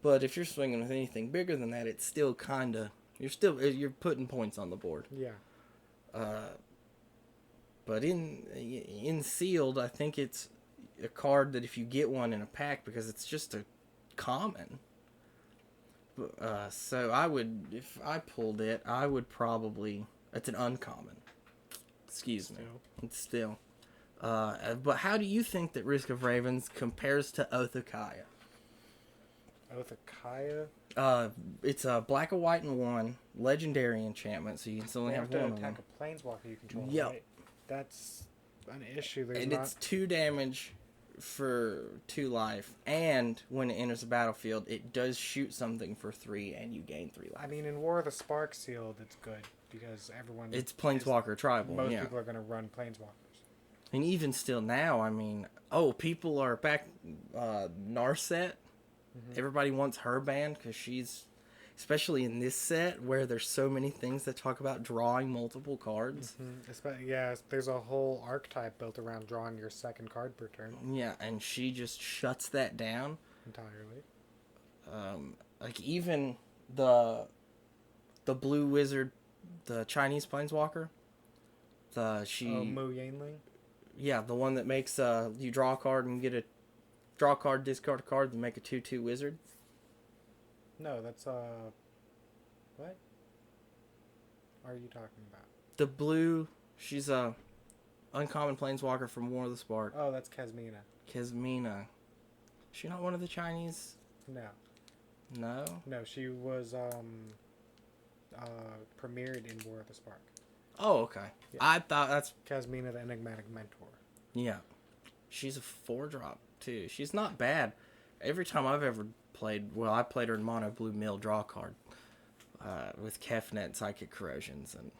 But if you're swinging with anything bigger than that, it's still kinda you're putting points on the board. Yeah. But in sealed, I think it's a card that if you get one in a pack, because it's just a common. So I would, if I pulled it, I would probably, it's an uncommon. Excuse me. It's still. But how do you think that Risk of Ravens compares to Oath of Kaya? Oath of Kaya? It's a black, and white, and 1 legendary enchantment, so you can only have 1 of them. Attack a planeswalker you control. Yep. Right? That's an issue. It's 2 damage for 2 life, and when it enters the battlefield, it does shoot something for 3, and you gain 3 life. I mean, in War of the Spark sealed, it's good because everyone. It's Planeswalker tribal. Most people are going to run Planeswalkers. And even still now, I mean, people are back. Narset. Mm-hmm. Everybody wants her banned because she's, especially in this set where there's so many things that talk about drawing multiple cards. Mm-hmm. Yeah, there's a whole archetype built around drawing your 2nd card per turn. Yeah, and she just shuts that down entirely. Like even the blue wizard, the Chinese planeswalker, Mu Yanling. Yeah, the one that makes you draw a card and get a draw a card, discard a card, and make a 2/2 wizard. No, that's what are you talking about? The blue, she's a uncommon planeswalker from War of the Spark. Oh, that's Kasmina. Kasmina. Is she not one of the Chinese? No. No? No, she was premiered in War of the Spark. Oh, okay. Yeah. I thought that's Kasmina, the Enigmatic Mentor. Yeah. She's a 4-drop too. She's not bad. Every time I've ever played, I played her in mono blue mill draw card with Kefnet Psychic Corrosions, and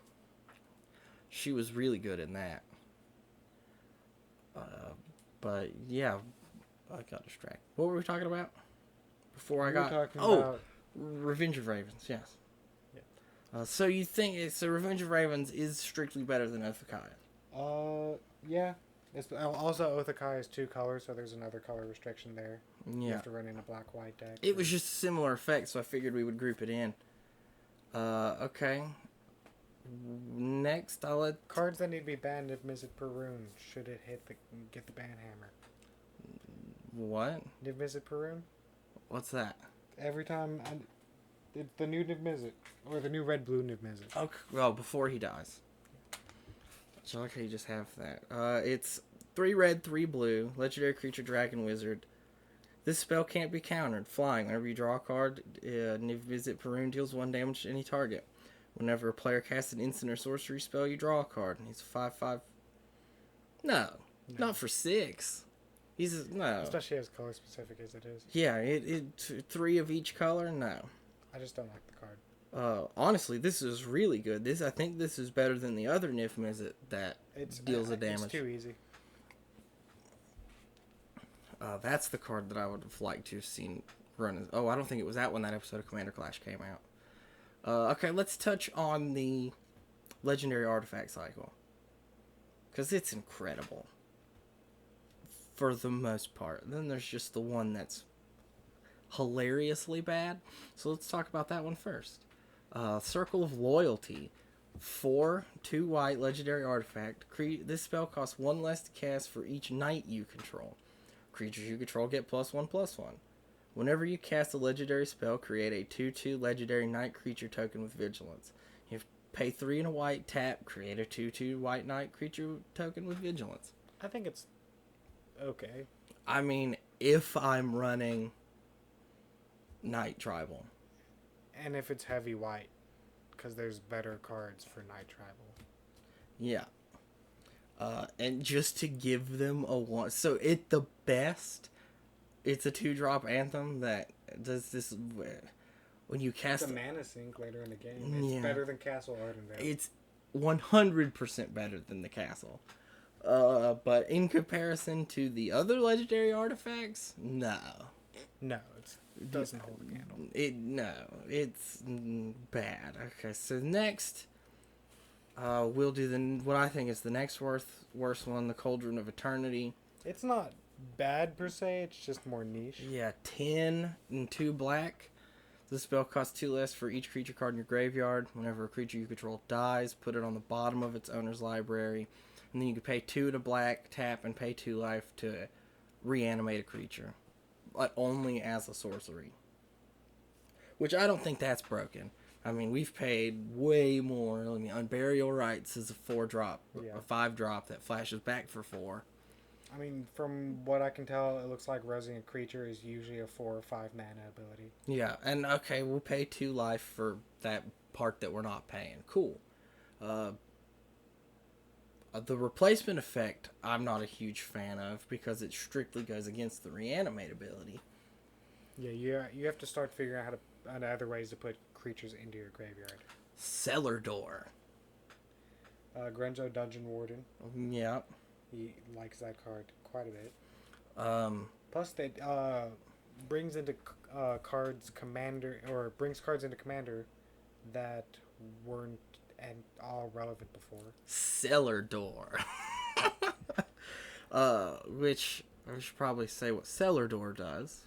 she was really good in that. But yeah, I got distracted. What were we talking about before I got? About... Revenge of Ravens. Yes. Yeah. So you think Revenge of Ravens is strictly better than Oath of Kaya? Yeah. It's also Oath of Kaya is 2 colors, so there's another color restriction there. Yeah. You have to run in a black-white deck. It was just a similar effect, so I figured we would group it in. Okay. Next, I'll let... Cards that need to be banned if Mizzet Perun, should it get the ban hammer. What? Niv Mizzet Perun? What's that? Every time... the new Niv Mizzet. Or the new red-blue Niv Mizzet. Okay, well, before he dies. So okay, you just have that. It's 3 red, 3 blue, legendary creature, dragon, wizard. This spell can't be countered. Flying. Whenever you draw a card, Niv Mizzet Perun deals 1 damage to any target. Whenever a player casts an instant or sorcery spell, you draw a card. He's a 5/5. No, not for 6. No. Especially as color specific as it is. Yeah, 3 of each color. No. I just don't like the card. Honestly, this is really good. I think this is better than the other Nif Mizzet that deals the damage. It's too easy. That's the card that I would have liked to have seen run. I don't think it was that when that episode of Commander Clash came out. Okay, let's touch on the Legendary Artifact cycle. Because it's incredible. For the most part. Then there's just the one that's hilariously bad. So let's talk about that one first. Circle of Loyalty. 4, 2 white, Legendary Artifact. This spell costs 1 less to cast for each knight you control. Creatures you control get +1/+1. Whenever you cast a legendary spell, create a 2/2 legendary knight creature token with vigilance. You pay 3 and a white, tap, create a 2/2 white knight creature token with vigilance. I think it's okay. I mean, if I'm running Knight Tribal. And if it's heavy white, because there's better cards for Knight Tribal. Yeah. And just to give them a one, so the best, it's a 2-drop Anthem that does this. When you cast it's a mana sink later in the game, it's better than Castle Ardenvale. It's 100% better than the Castle. But in comparison to the other legendary artifacts, no. No, it doesn't hold a candle. It's bad. Okay, so next, we'll do what I think is the next worst one, the Cauldron of Eternity. It's not bad per se, it's just more niche. Yeah, 10 and 2 black. The spell costs 2 less for each creature card in your graveyard. Whenever a creature you control dies, put it on the bottom of its owner's library. And then you can pay 2 to black, tap, and pay 2 life to reanimate a creature. But only as a sorcery. Which I don't think that's broken. I mean, we've paid way more. I mean, Unburial Rites is a 4-drop, a 5-drop that flashes back for 4. I mean, from what I can tell, it looks like Rosing a Creature is usually a 4 or 5 mana ability. Yeah, and okay, we'll pay 2 life for that part that we're not paying. Cool. The replacement effect, I'm not a huge fan of because it strictly goes against the reanimate ability. Yeah, you have to start figuring out other ways to put creatures into your graveyard. Cellar Door. Grenzo Dungeon Warden. Yeah. He likes that card quite a bit. Plus, it brings into cards into Commander that weren't all relevant before. Cellar Door. Which I should probably say what Cellar Door does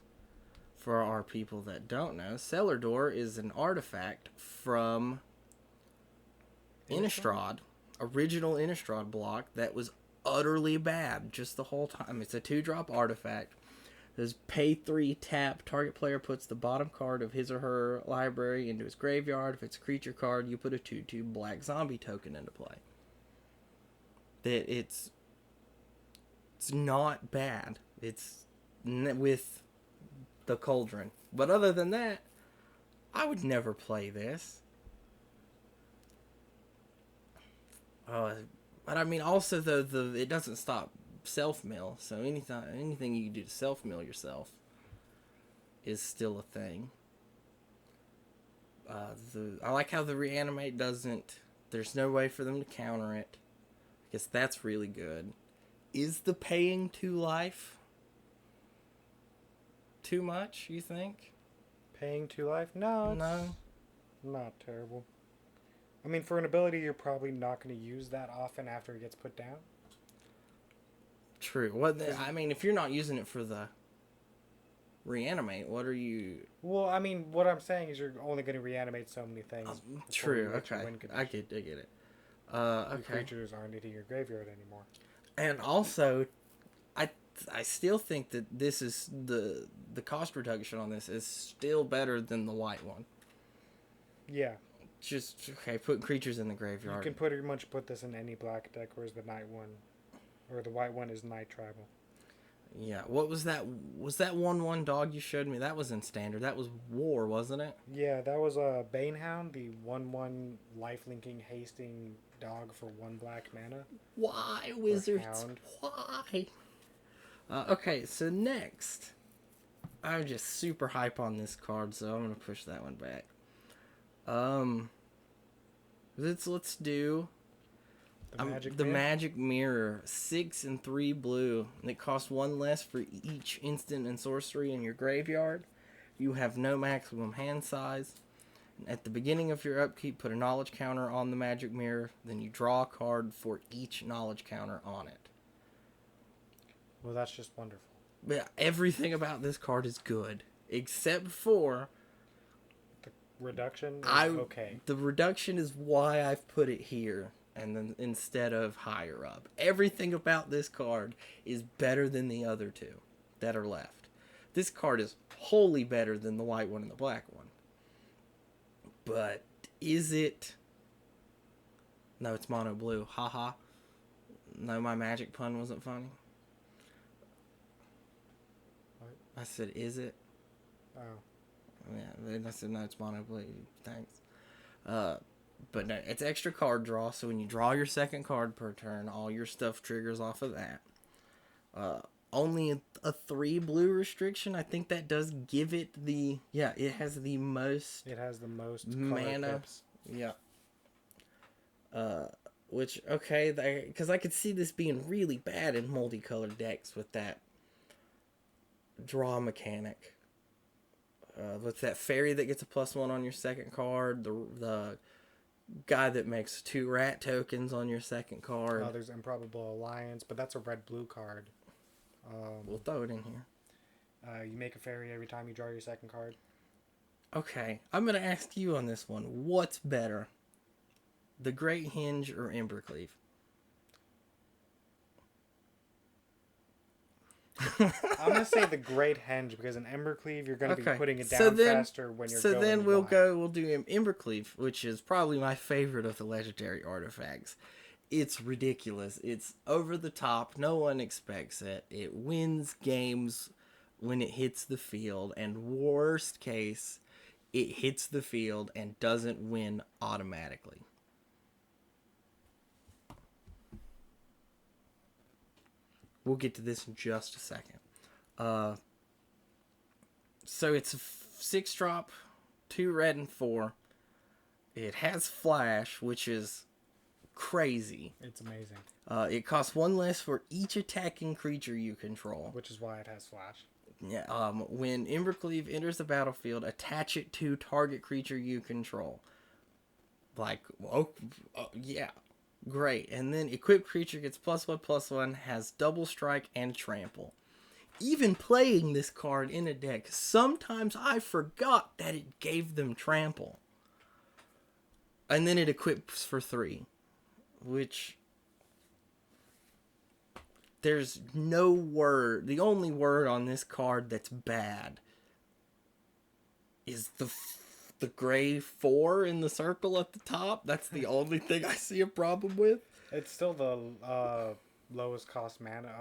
for our people that don't know. Cellar Door is an artifact from Innistrad, original Innistrad block that was utterly bad just the whole time. It's a 2-drop artifact. Says pay 3, tap, target player puts the bottom card of his or her library into his graveyard. If it's a creature card, you put a 2/2 black zombie token into play. It's not bad. It's with the Cauldron. But other than that, I would never play this. But I mean, also though, it doesn't stop self-mill, so anything you can do to self-mill yourself is still a thing. I like how the reanimate doesn't. There's no way for them to counter it. I guess that's really good. Is the paying 2 life too much, you think? Paying 2 life? No. Not terrible. I mean, for an ability, you're probably not going to use that often after it gets put down. True. I mean, if you're not using it for the reanimate, what are you... Well, I mean, what I'm saying is you're only going to reanimate so many things. True, okay. I get it. Okay. Creatures aren't in your graveyard anymore. And also, I still think that this is the cost reduction on this is still better than the white one. Yeah. Just, okay, put creatures in the graveyard. You can pretty much put this in any black deck, whereas the night one, or the white one is Night Tribal. Yeah, what was that? Was that 1/1 dog you showed me? That was in Standard. That was War, wasn't it? Yeah, that was a Banehound, the 1/1 life-linking hasting dog for 1 black mana. Why, Wizards? Why? Okay, so next, I'm just super hype on this card, so I'm going to push that one back. Um, let's do the magic mirror, 6 and 3 blue, and it costs 1 less for each instant and sorcery in your graveyard. You have no maximum hand size. At the beginning of your upkeep, put a knowledge counter on the magic mirror, then you draw a card for each knowledge counter on it. Well, that's just wonderful. But everything about this card is good, except for the reduction is okay. The reduction is why I've put it here, and then instead of higher up. Everything about this card is better than the other two that are left. This card is wholly better than the white one and the black one. But is it? No, it's mono blue. Haha. No, my magic pun wasn't funny. What? I said, is it? Oh. Yeah, I said, no, it's mono blue. Thanks. But no, it's extra card draw, so when you draw your second card per turn, all your stuff triggers off of that. Only a 3 blue restriction. I think that does give it the... Yeah, it has the most... It has the most mana. Yeah. Which, okay, because I could see this being really bad in multicolored decks with that draw mechanic. With that fairy that gets a +1 on your second card, the guy that makes 2 rat tokens on your second card. There's Improbable Alliance, but that's a red-blue card. We'll throw it in here. You make a fairy every time you draw your second card. Okay, I'm going to ask you on this one. What's better? The Great Hinge or Embercleave? I'm going to say the Great Henge, because in Embercleave, you're going to be putting it down faster when you're going. So then we'll do Embercleave, which is probably my favorite of the legendary artifacts. It's ridiculous. It's over the top. No one expects it. It wins games when it hits the field. And worst case, it hits the field and doesn't win automatically. We'll get to this in just a second. So it's a 6-drop, 2 red and 4. It has flash, which is... crazy. It's amazing. It costs 1 less for each attacking creature you control. Which is why it has flash. Yeah. When Embercleave enters the battlefield, attach it to target creature you control. Like, yeah. Great. And then equipped creature gets +1/+1, has double strike and trample. Even playing this card in a deck, sometimes I forgot that it gave them trample. And then it equips for 3. Which, there's no word. The only word on this card that's bad is the gray 4 in the circle at the top. That's the only thing I see a problem with. It's still the lowest cost mana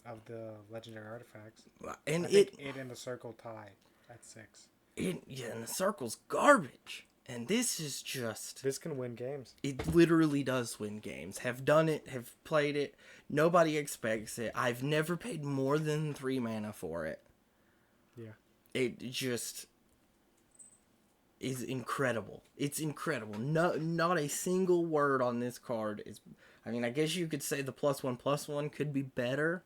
of the legendary artifacts. And I think it and the circle tie at 6. And the circle's garbage. And this is just... This can win games. It literally does win games. Have done it, have played it. Nobody expects it. I've never paid more than 3 mana for it. Yeah. It just is incredible. It's incredible. No, not a single word on this card is... I mean, I guess you could say the +1/+1 could be better,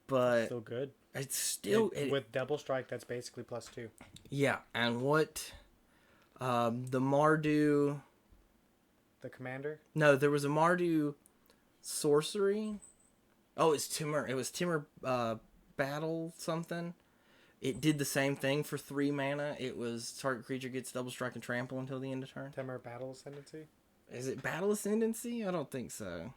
but... Still good. It's still... with double strike, that's basically +2. Yeah, and what... the Mardu... The commander? No, there was a Mardu sorcery. Oh, it's Timur. It was Timur Battle something. It did the same thing for 3 mana. It was target creature gets double strike and trample until the end of turn. Timur Battle Ascendancy? Is it Battle Ascendancy? I don't think so.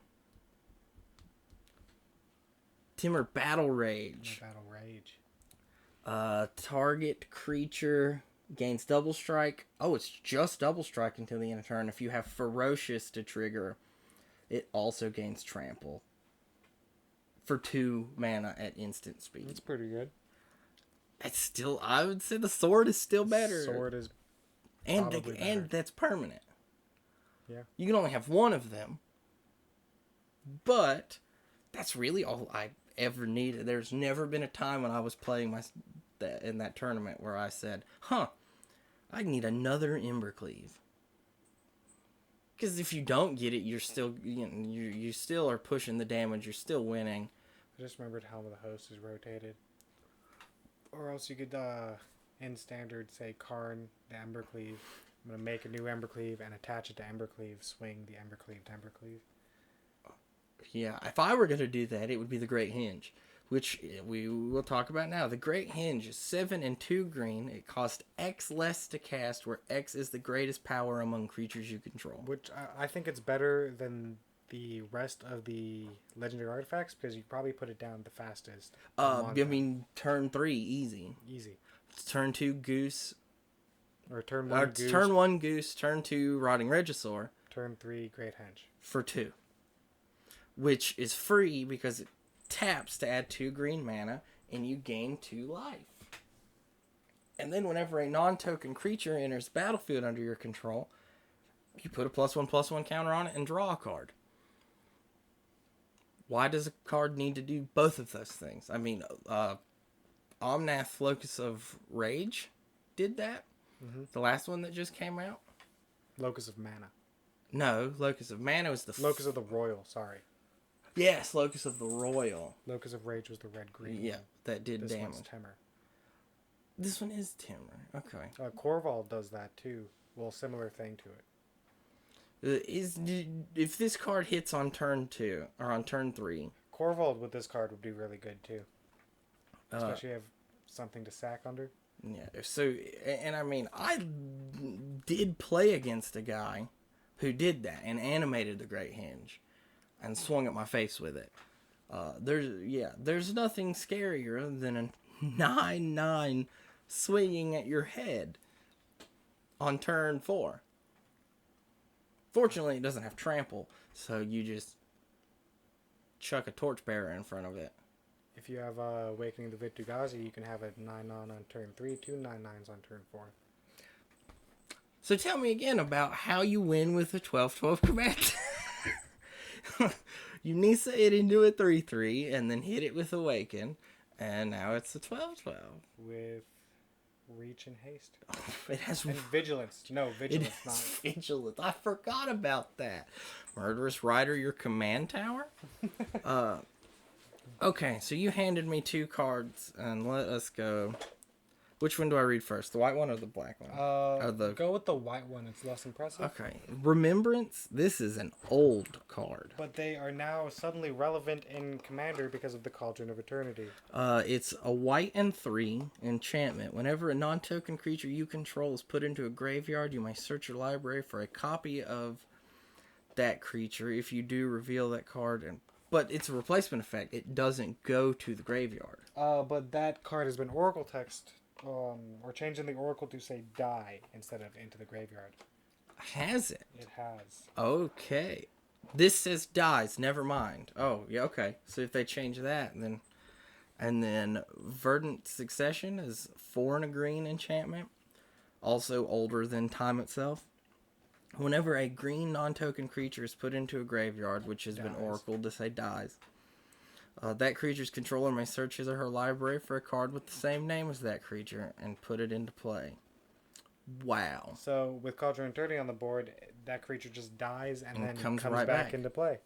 Timur Battle Rage. Timur Battle Rage. Target creature gains double strike. Oh, it's just double strike until the end of turn. If you have Ferocious to trigger, it also gains trample. For 2 mana at instant speed. That's pretty good. It's still, I would say the sword is still better. Sword is and that's permanent. Yeah. You can only have 1 of them. But that's really all I ever needed. There's never been a time when I was playing in that tournament where I said, I need another Embercleave. Because if you don't get it, you're still, you still are pushing the damage. You're still winning. I just remembered Helm of the Host is rotated. Or else you could, in standard, say Karn, the Embercleave. I'm going to make a new Embercleave and attach it to Embercleave, swing the Embercleave to Embercleave. Yeah, if I were going to do that, it would be the Great Henge, which we will talk about now. The Great Henge is 7 and 2 green. It costs X less to cast, where X is the greatest power among creatures you control. Which I think it's better than the rest of the legendary artifacts, because you probably put it down the fastest. I mean, turn 3, easy. Easy. Turn 2, Goose. Or turn 1, Goose. Turn 1, Goose. Turn 2, Rotting Regisaur. Turn 3, Great Henge. For 2. Which is free because it taps to add 2 green mana, and you gain 2 life. And then whenever a non-token creature enters battlefield under your control, you put a +1/+1 counter on it and draw a card. Why does a card need to do both of those things? I mean, Omnath Locus of Rage did that. Mm-hmm. The last one that just came out. Locus of Mana. No, Locus of Mana was the... Locus of the Royal, sorry. Yes, Locus of the Royal. Locus of Rage was the red-green. Yeah, that did damage. This one's Temur. This one is Temur. Okay. Corval does that too. Well, similar thing to it. If this card hits on turn 2 or on turn 3, Corval with this card would be really good too. Especially if you have something to sack under. Yeah. So, and I mean, I did play against a guy who did that and animated the Great Henge and swung at my face with it. There's nothing scarier than a 9/9 swinging at your head on turn 4. Fortunately, it doesn't have trample, so you just chuck a torchbearer in front of it. If you have Awakening the Vittugazi, you can have a 9/9 on turn 3, 2 9/9s on turn 4. So tell me again about how you win with a 12/12 command. You Nisa it into a 3/3 and then hit it with Awaken, and now it's a 12/12. With Reach and Haste. It has... And Vigilance. No, Vigilance, not... Vigilance. I forgot about that. Murderous Rider, your command tower? Okay, so you handed me 2 cards, and let us go. Which one do I read first? The white one or the black one? Go with the white one. It's less impressive. Okay. Remembrance. This is an old card. But they are now suddenly relevant in Commander because of the Cauldron of Eternity. It's a white and 3 enchantment. Whenever a non-token creature you control is put into a graveyard, you may search your library for a copy of that creature. If you do, reveal that card. But it's a replacement effect. It doesn't go to the graveyard. But that card has been Oracle text. Or changing the Oracle to say die instead of into the graveyard. Has it? It has. Okay. This says dies, never mind. Oh, yeah, okay. So if they change that, then... And then Verdant Succession is 4 and a green enchantment. Also older than time itself. Whenever a green non-token creature is put into a graveyard, which has been oracled to say dies... that creature's controller may search his or her library for a card with the same name as that creature and put it into play. Wow. So, with Cauldron of Eternity on the board, that creature just dies and then comes right back into play.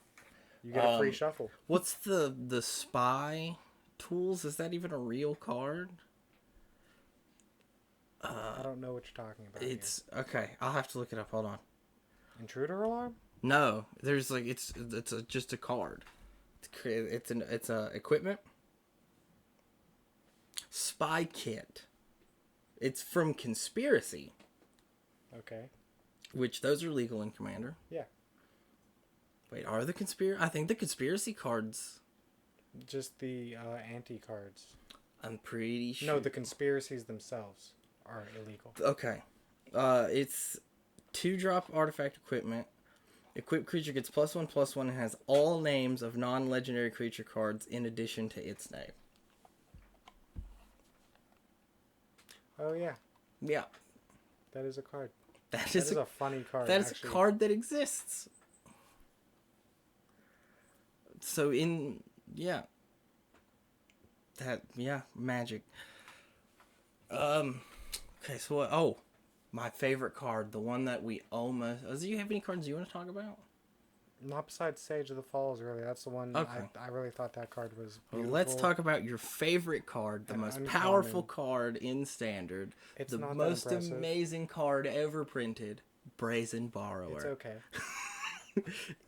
You get a free shuffle. What's the spy tools? Is that even a real card? I don't know what you're talking about. It's okay. I'll have to look it up. Hold on. Intruder Alarm? No, there's like it's just a card. It's a equipment. Spy kit. It's from Conspiracy. Okay. Which those are legal in Commander. Yeah. Wait, are the conspiracy? I think the Conspiracy cards. Just the anti cards. I'm pretty sure. No, the conspiracies themselves are illegal. Okay. It's 2-drop artifact equipment. Equipped creature gets +1/+1 and has all names of non-legendary creature cards in addition to its name. Oh, yeah. Yeah. That is a card. That is a funny card. That is a card that exists. So magic. Okay, so what? Oh, my favorite card, the one that we almost... Do you have any cards you want to talk about? Not besides Sage of the Falls, really. That's the one. Okay. I really thought that card was beautiful. Well, let's talk about your favorite card, the most powerful card in Standard, it's the not most amazing card ever printed, Brazen Borrower. It's okay.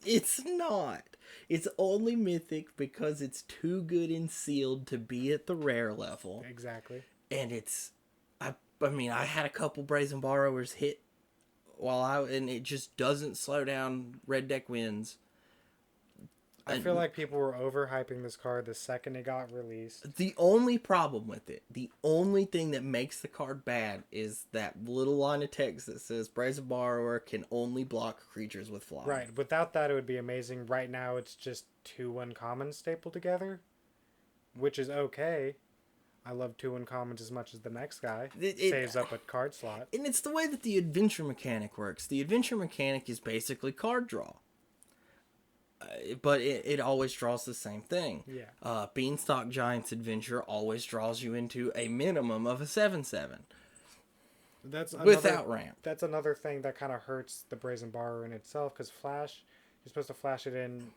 It's not. It's only mythic because it's too good and sealed to be at the rare level. Exactly. And it's... I mean, I had a couple Brazen Borrowers hit and it just doesn't slow down red deck wins. I feel like people were overhyping this card the second it got released. The only problem with it, the only thing that makes the card bad is that little line of text that says Brazen Borrower can only block creatures with fly. Right. Without that, it would be amazing. Right now, it's just 2 uncommons stapled together, which is okay. I love 2 uncommons as much as the next guy. It saves up a card slot. And it's the way that the adventure mechanic works. The adventure mechanic is basically card draw. But it always draws the same thing. Yeah. Beanstalk Giant's Adventure always draws you into a minimum of a 7/7. Without ramp. That's another thing that kind of hurts the Brazen Borrower in itself, because flash, you're supposed to flash it in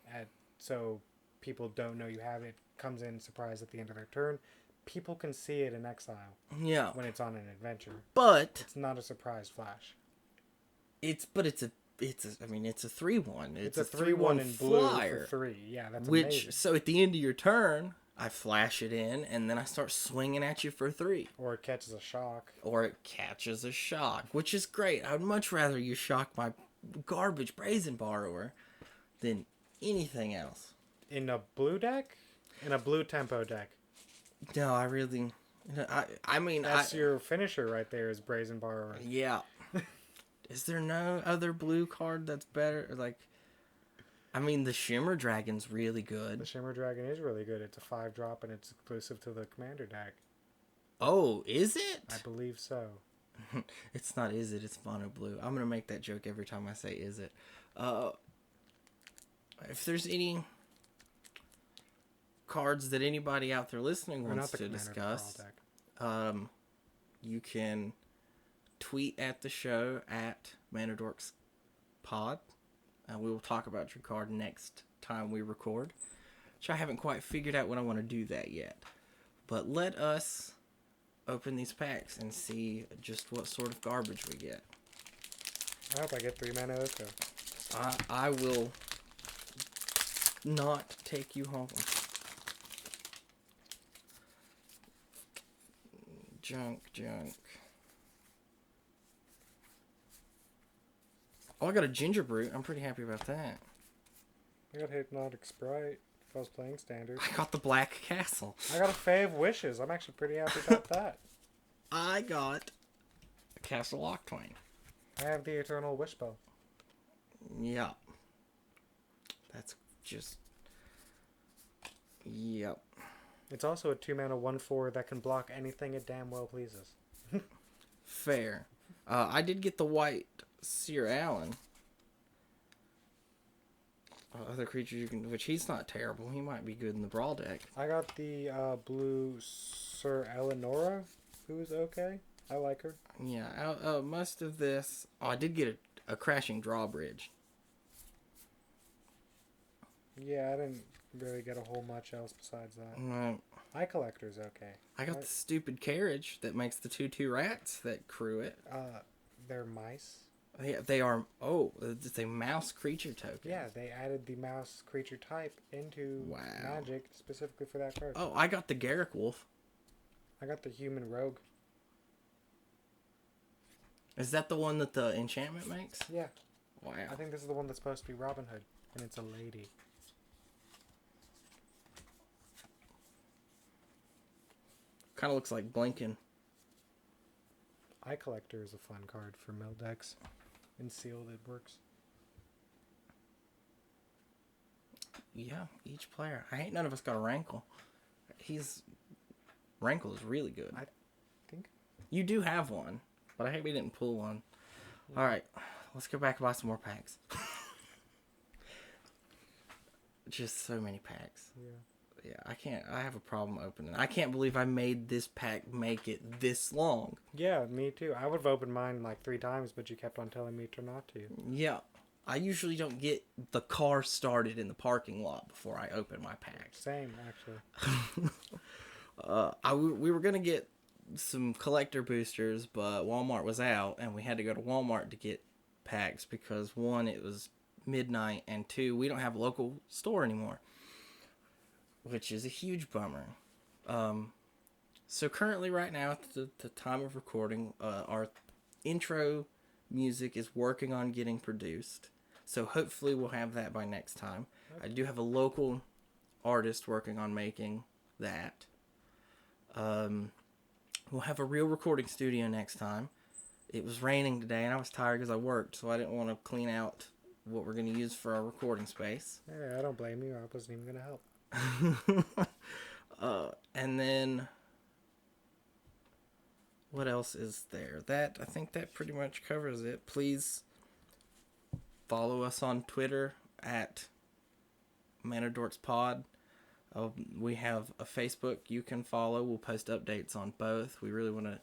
so people don't know you have it. Comes in surprise at the end of their turn. People can see it in exile. Yeah. When it's on an adventure. But it's not a surprise flash. It's a 3/1. It's a 3/1 in blue for 3. Yeah, that's amazing. So at the end of your turn, I flash it in, and then I start swinging at you for 3. Or it catches a shock. Which is great. I would much rather you shock my garbage Brazen Borrower than anything else. In a blue deck? In a blue tempo deck? No, I really... That's your finisher right there, is Brazen Borrower. Yeah. Is there no other blue card that's better? The Shimmer Dragon's really good. The Shimmer Dragon is really good. It's a 5-drop and it's exclusive to the Commander deck. Oh, is it? I believe so. It's not is it, it's mono blue. I'm going to make that joke every time I say is it. If there's any cards that anybody out there listening wants to discuss, you can tweet at the show at Dorks Pod. We will talk about your card next time we record, which I haven't quite figured out when I want to do that yet. But let us open these packs and see just what sort of garbage we get. I hope I get 3 mana Oko. I will not take you home. Junk. Oh, I got a Ginger Brute. I'm pretty happy about that. I got Hypnotic Sprite if I was playing Standard. I got the Black Castle. I got a Fae of Wishes. I'm actually pretty happy about that. I got a Castle Locktwain. I have the Eternal Wishbow. Yeah. That's just... Yep. It's also a 2-mana 1/4 that can block anything it damn well pleases. Fair. I did get the white Seer Allen. Other creatures you can... Which he's not terrible. He might be good in the Brawl deck. I got the blue Sir Eleonora, who is okay. I like her. Yeah. Most of this... Oh, I did get a Crashing Drawbridge. Yeah, I didn't really get a whole much else besides that. No. Eye Collector's okay. I got the stupid carriage that makes the 2/2 rats that crew it. They're mice. Yeah, they are... Oh, it's a mouse creature token. Yeah, they added the mouse creature type into Magic specifically for that card. Oh, I got the Garrick Wolf. I got the Human Rogue. Is that the one that the enchantment makes? Yeah. Wow. I think this is the one that's supposed to be Robin Hood, and it's a lady. Kind of looks like Blinken. Eye Collector is a fun card for mill decks. And sealed, it works. Yeah, each player. I ain't none of us got a Rankle. Rankle is really good. I think you do have one, but I hate we didn't pull one. Yeah. All right, let's go back and buy some more packs. Just so many packs. Yeah. Yeah, I have a problem opening. I can't believe I made this pack make it this long. Yeah, me too. I would have opened mine like 3 times, but you kept on telling me to not to. Yeah. I usually don't get the car started in the parking lot before I open my packs. Same, actually. We were going to get some collector boosters, but Walmart was out, and we had to go to Walmart to get packs because, one, it was midnight, and two, we don't have a local store anymore, which is a huge bummer. So currently right now, at the time of recording, our intro music is working on getting produced. So hopefully we'll have that by next time. I do have a local artist working on making that. We'll have a real recording studio next time. It was raining today and I was tired because I worked, so I didn't want to clean out what we're going to use for our recording space. Yeah, I don't blame you. I wasn't even going to help. And then what else is there? I think that pretty much covers it. Please follow us on Twitter at ManaDorksPod. We have a Facebook you can follow. We'll post updates on both. We really want to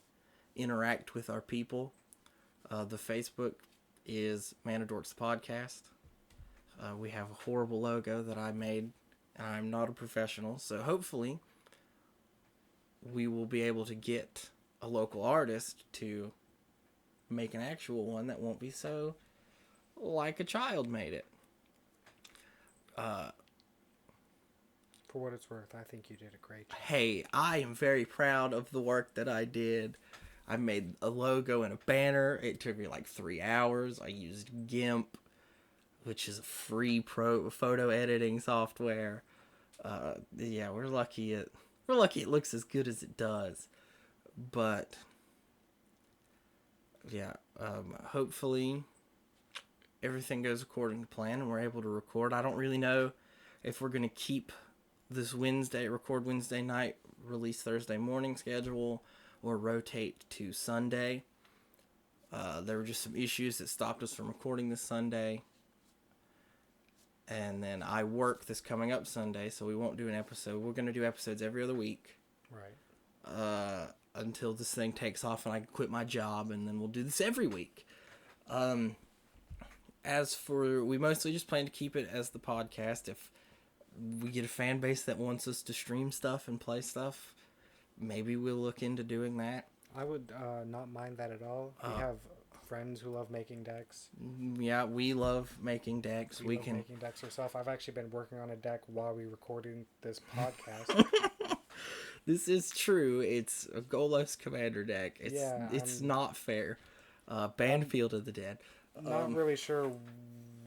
interact with our people. The Facebook is ManaDorks Podcast. We have a horrible logo that I made, and I'm not a professional, so hopefully we will be able to get a local artist to make an actual one that won't be so like a child made it. For what it's worth, I think you did a great job. Hey, I am very proud of the work that I did. I made a logo and a banner. It took me like 3 hours. I used GIMP, which is a free photo editing software. Yeah, we're lucky it looks as good as it does. But yeah, hopefully everything goes according to plan and we're able to record. I don't really know if we're going to keep this record Wednesday night, release Thursday morning schedule, or rotate to Sunday. There were just some issues that stopped us from recording this Sunday. And then I work this coming up Sunday, so we won't do an episode. We're going to do episodes every other week. Right. Until this thing takes off and I quit my job, and then we'll do this every week. We mostly just plan to keep it as the podcast. If we get a fan base that wants us to stream stuff and play stuff, maybe we'll look into doing that. I would not mind that at all. We have friends who love making decks. Yeah, we love making decks. We love making decks ourselves. I've actually been working on a deck while we recording this podcast. This is true. It's a Golos Commander deck. It's not fair. Field of the Dead. Not really sure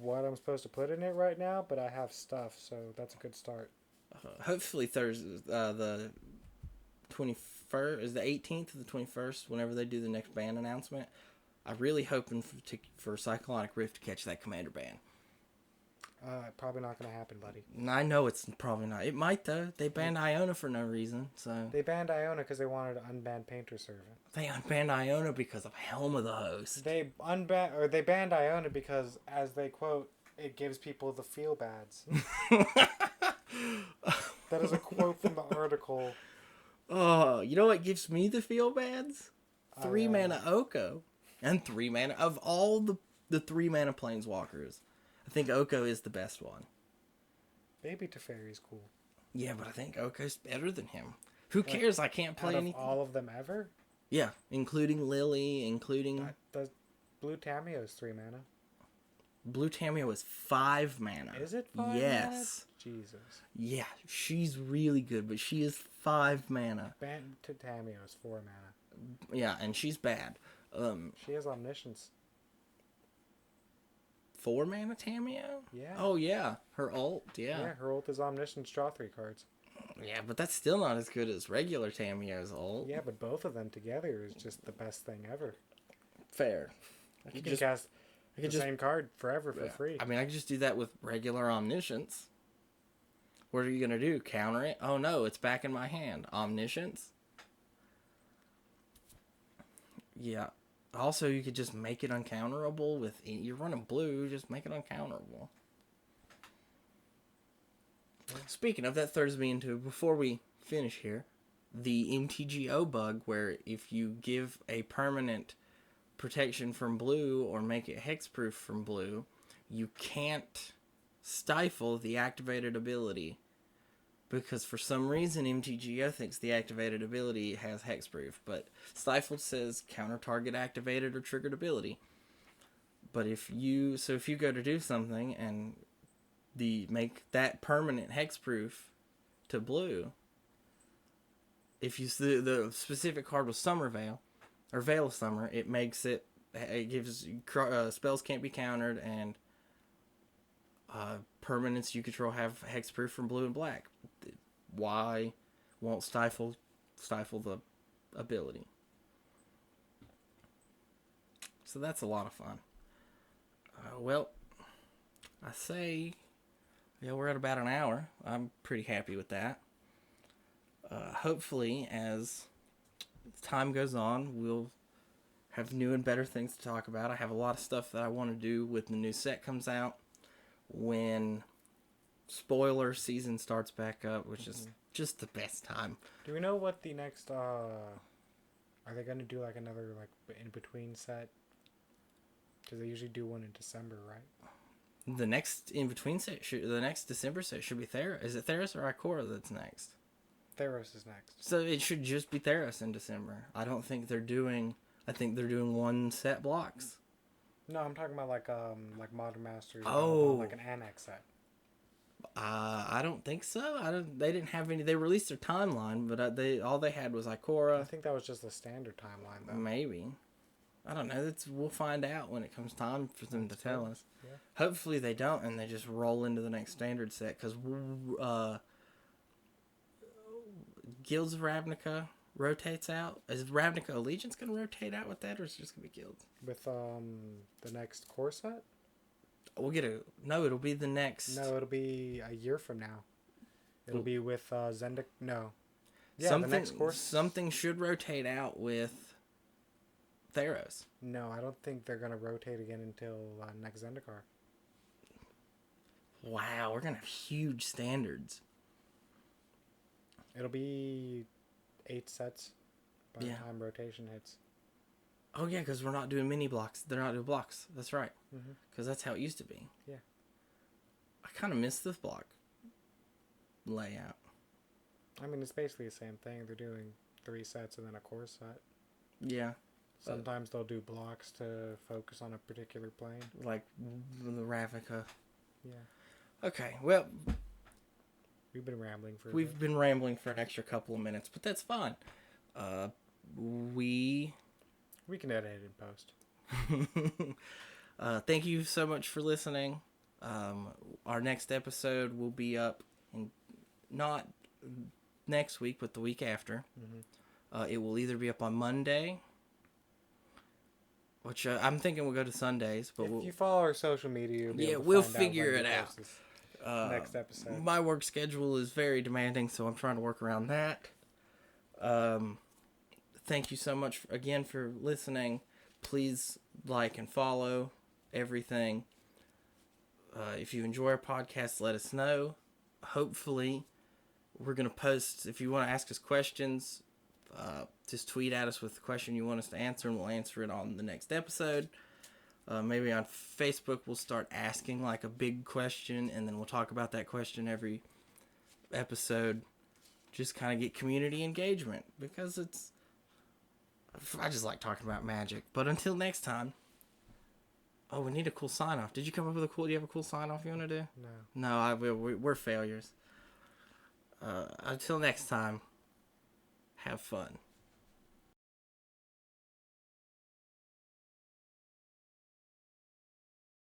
what I'm supposed to put in it right now, but I have stuff, so that's a good start. Hopefully Thursday, the 21st, is the 18th or the 21st, whenever they do the next ban announcement. I'm really hoping for Cyclonic Rift to catch that Commander ban. Probably not going to happen, buddy. I know it's probably not. It might, though. They banned Iona for no reason, so... They banned Iona because they wanted to unban Painter Servant. They unbanned Iona because of Helm of the Host. They banned Iona because, as they quote, it gives people the feel bads. That is a quote from the article. Oh, you know what gives me the feel bads? 3 mana Oko. And 3 mana of all the 3 mana planeswalkers. I think Oko is the best one. Baby Teferi's cool. Yeah, but I think Oko's better than him. Who cares? I can't play anything. All of them ever? Yeah, including Lily, including... Blue Tameo is 3 mana. Blue Tameo is 5 mana. Is it 5 yes. mana? Jesus. Yeah, she's really good, but she is 5 mana. Tameo is 4 mana. Yeah, and she's bad. She has Omniscience. 4 mana Tameo? Yeah. Oh, yeah. Her ult, yeah. Yeah, her ult is Omniscience, draw 3 cards. Yeah, but that's still not as good as regular Tameo's ult. Yeah, but both of them together is just the best thing ever. Fair. You can cast the same card forever for free. I mean, I could just do that with regular Omniscience. What are you going to do? Counter it? Oh, no, it's back in my hand. Omniscience? Yeah. Also, you could just make it uncounterable with... You're running blue, just make it uncounterable. Speaking of, that throws me into... Before we finish here, the MTGO bug where if you give a permanent protection from blue or make it hexproof from blue, you can't stifle the activated ability. Because for some reason MTGO thinks the activated ability has hexproof, but Stifled says counter target activated or triggered ability. But if you go to do something and make that permanent hexproof to blue, if you the specific card was Summer Veil or Veil of Summer, it gives spells can't be countered and permanents you control have hexproof from blue and black. Why won't stifle the ability? So that's a lot of fun. Well, I say, we're at about an hour. I'm pretty happy with that. Hopefully, as time goes on, we'll have new and better things to talk about. I have a lot of stuff that I want to do when the new set comes out, when spoiler season starts back up, which is just the best time. Do we know what the next are they going to do like another like in between set? Because they usually do one in December, right? The next in between set the next December set should be Theros. Is it Theros or Ikora that's next? Theros is next. So it should just be Theros in December. I think they're doing one set blocks. No, I'm talking about like Modern Masters. Oh, like an annex set. I don't think so. They didn't have any. They released their timeline, but all they had was Ikora. I think that was just the standard timeline, though. Maybe. I don't know. We'll find out when it comes time for them to tell us. Yeah. Hopefully they don't, and they just roll into the next standard set, because Guilds of Ravnica rotates out. Is Ravnica Allegiance going to rotate out with that, or is it just going to be Guilds? With the next core set? It'll be the next... No, it'll be a year from now. It'll be with Zendikar... No. Yeah, the next course. Something should rotate out with Theros. No, I don't think they're going to rotate again until next Zendikar. Wow, we're going to have huge standards. It'll be 8 sets by the time rotation hits. Oh, yeah, because we're not doing mini blocks. They're not doing blocks. That's right. Because that's how it used to be. Yeah. I kind of miss this block layout. I mean, it's basically the same thing. They're doing 3 sets and then a core set. Yeah. Sometimes they'll do blocks to focus on a particular plane. Like the Ravnica. Yeah. Okay, well... We've been rambling for an extra couple of minutes, but that's fine. We can edit it in post. Thank you so much for listening. Our next episode will be up not next week, but the week after. It will either be up on Monday, which I'm thinking we'll go to Sundays. But if you follow our social media, we'll figure it out. Next episode. My work schedule is very demanding, so I'm trying to work around that. Thank you so much again for listening. Please like and follow everything. If you enjoy our podcast, let us know. Hopefully, we're going to post, if you want to ask us questions, just tweet at us with the question you want us to answer, and we'll answer it on the next episode. Maybe on Facebook we'll start asking like a big question, and then we'll talk about that question every episode. Just kind of get community engagement, because I just like talking about Magic. But until next time. Oh, we need a cool sign off. Did you come up with do you have a cool sign off you want to do? No. No, we're failures. Until next time, have fun.